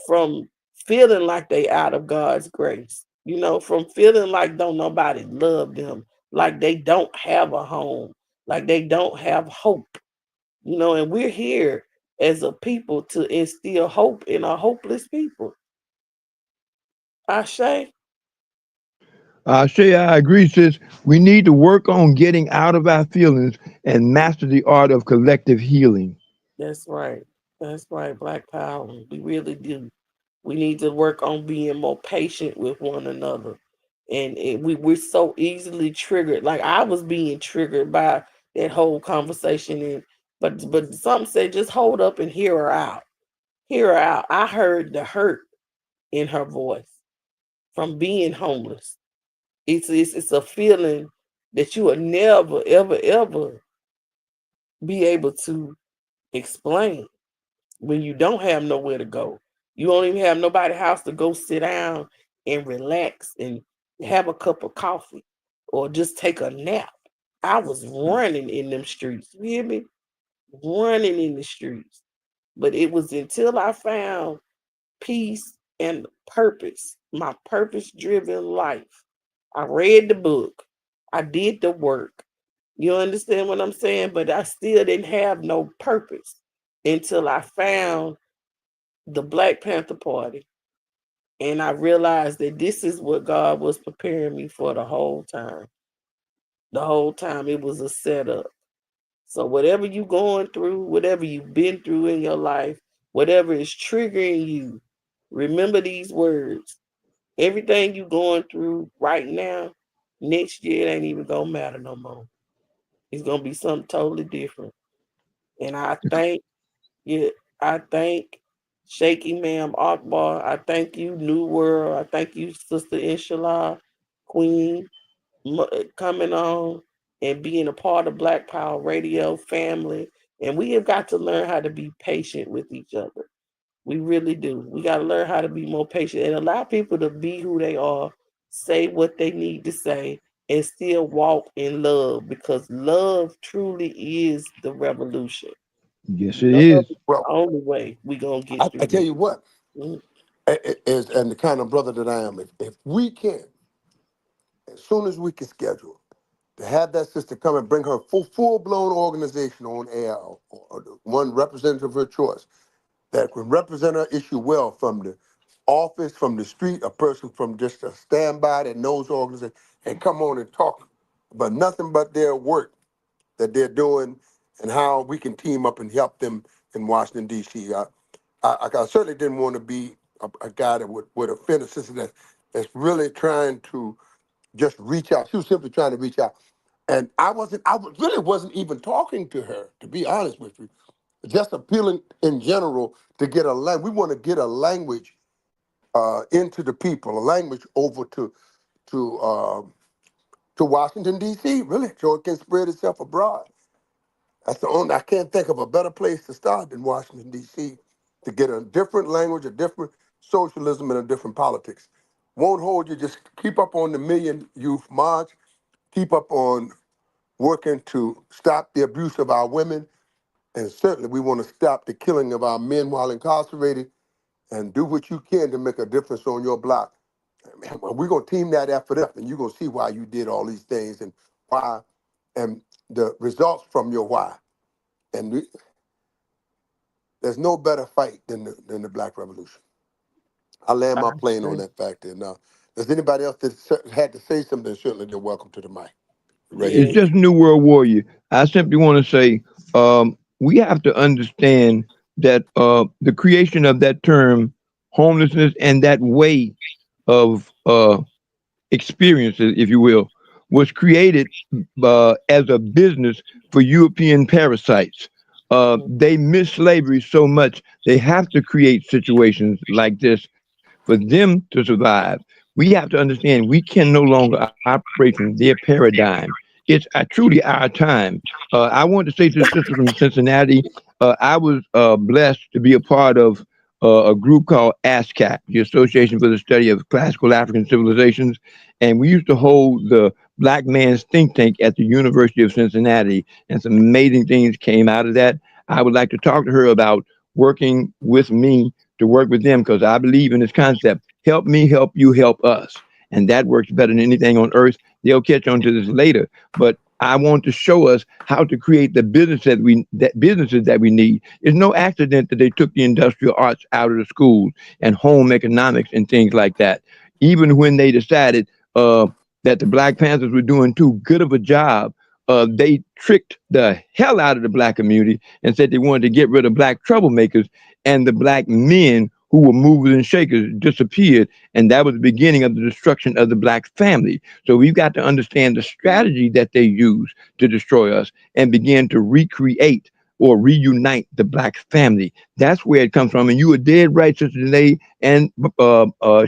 from feeling like they out of God's grace, you know, from feeling like don't nobody love them, like they don't have a home, like they don't have hope, you know, and we're here as a people to instill hope in a hopeless people. Ashe? I agree, sis. We need to work on getting out of our feelings and master the art of collective healing. That's right. That's right. Black power. We really do. We need to work on being more patient with one another. And we're so easily triggered. Like I was being triggered by that whole conversation. And but some say just hold up and hear her out. Hear her out. I heard the hurt in her voice from being homeless. It's a feeling that you will never, ever, ever be able to explain when you don't have nowhere to go. You don't even have nobody house to go sit down and relax and have a cup of coffee or just take a nap. I was running in them streets. You hear me? Running in the streets. But it was until I found peace and purpose, my purpose driven life. I read the book. I did the work. You understand what I'm saying? But I still didn't have no purpose until I found the Black Panther Party. And I realized that this is what God was preparing me for the whole time. The whole time it was a setup. So whatever you going through, whatever you've been through in your life, whatever is triggering you, remember these words. Everything you going through right now, next year it ain't even gonna matter no more. It's gonna be something totally different. And I thank you. I thank Shaky Ma'am Akbar. I thank you, New World. I thank you, Sister Inshallah, Queen, coming on and being a part of Black Power Radio family. And we have got to learn how to be patient with each other. We really do. We got to learn how to be more patient and allow people to be who they are, say what they need to say, and still walk in love because love truly is the revolution. Yes, it Love is. is the Well, only way we gonna get I through tell this. you what, Mhm. and the kind of brother that I am, if we can, as soon as we can schedule, to have that sister come and bring her full blown organization on air, or the one representative of her choice that can represent her issue well from the office, from the street, a person from just a standby that knows organization, and come on and talk about nothing but their work that they're doing and how we can team up and help them in Washington, D.C. I certainly didn't want to be a guy that would offend a sister that's really trying to just reach out. She was simply trying to reach out. And really wasn't even talking to her, to be honest with you. Just appealing in general to get a language. We want to get a language into the people, a language over to Washington, D.C., really, so it can spread itself abroad. That's the only, I can't think of a better place to start than Washington, D.C., to get a different language, a different socialism, and a different politics. Won't hold you, just keep up on the Million Youth March, keep up on working to stop the abuse of our women, and certainly we want to stop the killing of our men while incarcerated, and do what you can to make a difference on your block. Man, well, we're going to team that effort up, and you're going to see why you did all these things and why, and the results from your why. And there's no better fight than the Black Revolution. I land my plane on that fact there. Now, does anybody else that had to say something, certainly they're welcome to the mic. Ready? It's just New World Warrior. I simply want to say we have to understand that the creation of that term, homelessness, and that way of experiences, if you will, was created as a business for European parasites. They miss slavery so much, they have to create situations like this for them to survive. We have to understand we can no longer operate from their paradigm. It's truly our time. I want to say to the sister from Cincinnati, I was blessed to be a part of a group called ASCAP, the Association for the Study of Classical African Civilizations. And we used to hold the Black Man's Think Tank at the University of Cincinnati. And some amazing things came out of that. I would like to talk to her about working with me to work with them, because I believe in this concept: help me, help you, help us. And that works better than anything on earth. They'll catch on to this later, but I want to show us how to create the businesses that we need. It's no accident that they took the industrial arts out of the schools and home economics and things like that. Even when they decided that the Black Panthers were doing too good of a job, they tricked the hell out of the Black community and said they wanted to get rid of Black troublemakers, and the Black men who were movers and shakers disappeared, and that was the beginning of the destruction of the Black family. So we've got to understand the strategy that they use to destroy us and begin to recreate or reunite the Black family. That's where it comes from. And you were dead right, Sister Janae and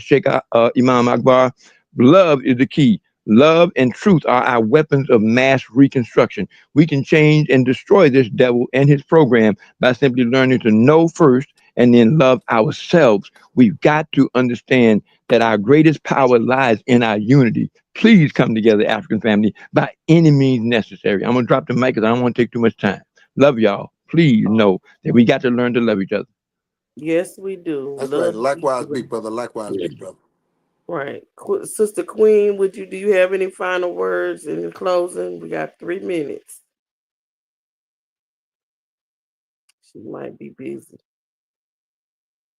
Sheikh Imam Akbar. Love is the key. Love and truth are our weapons of mass reconstruction. We can change and destroy this devil and his program by simply learning to know first and then love ourselves. We've got to understand that our greatest power lies in our unity. Please come together, African family, by any means necessary. I'm going to drop the mic because I don't want to take too much time. Love y'all. Please know that we got to learn to love each other. Yes, we do. That's Love right. Likewise, each other. big brother. Likewise, big brother. Right. Sister Queen, do you have any final words in closing? We got 3 minutes. She might be busy.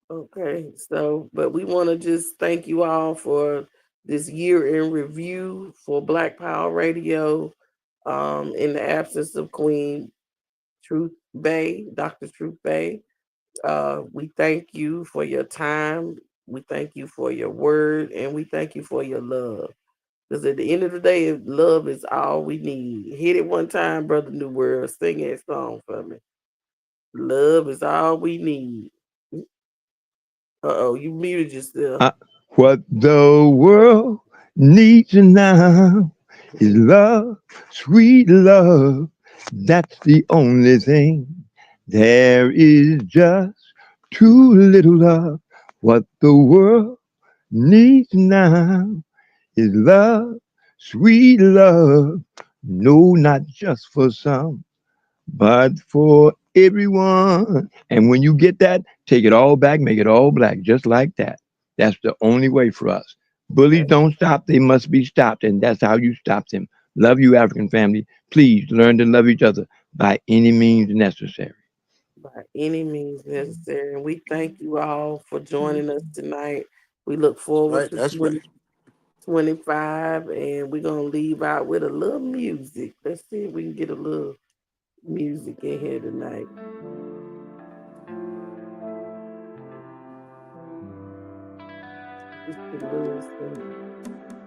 Okay, so, but we want to just thank you all for this year in review for Black Power Radio. In the absence of Queen Truth Bay, Dr. Truth Bay, we thank you for your time. We thank you for your word, and we thank you for your love. Because at the end of the day, love is all we need. Hit it one time, Brother New World. Sing that song for me. Love is all we need. You muted yourself. What the world needs now is love, sweet love. That's the only thing. There is just too little love. What the world needs now is love, sweet love. No, not just for some, but for everyone. And when you get that, take it all back, make it all black, just like that. That's the only way for us. Bullies don't stop, they must be stopped. And that's how you stop them. Love you, African family. Please learn to love each other by any means necessary. By any means necessary. And we thank you all for joining us tonight. We look forward to 2025, and we're going to leave out with a little music. Let's see if we can get a little music in here tonight. Sister Liz said.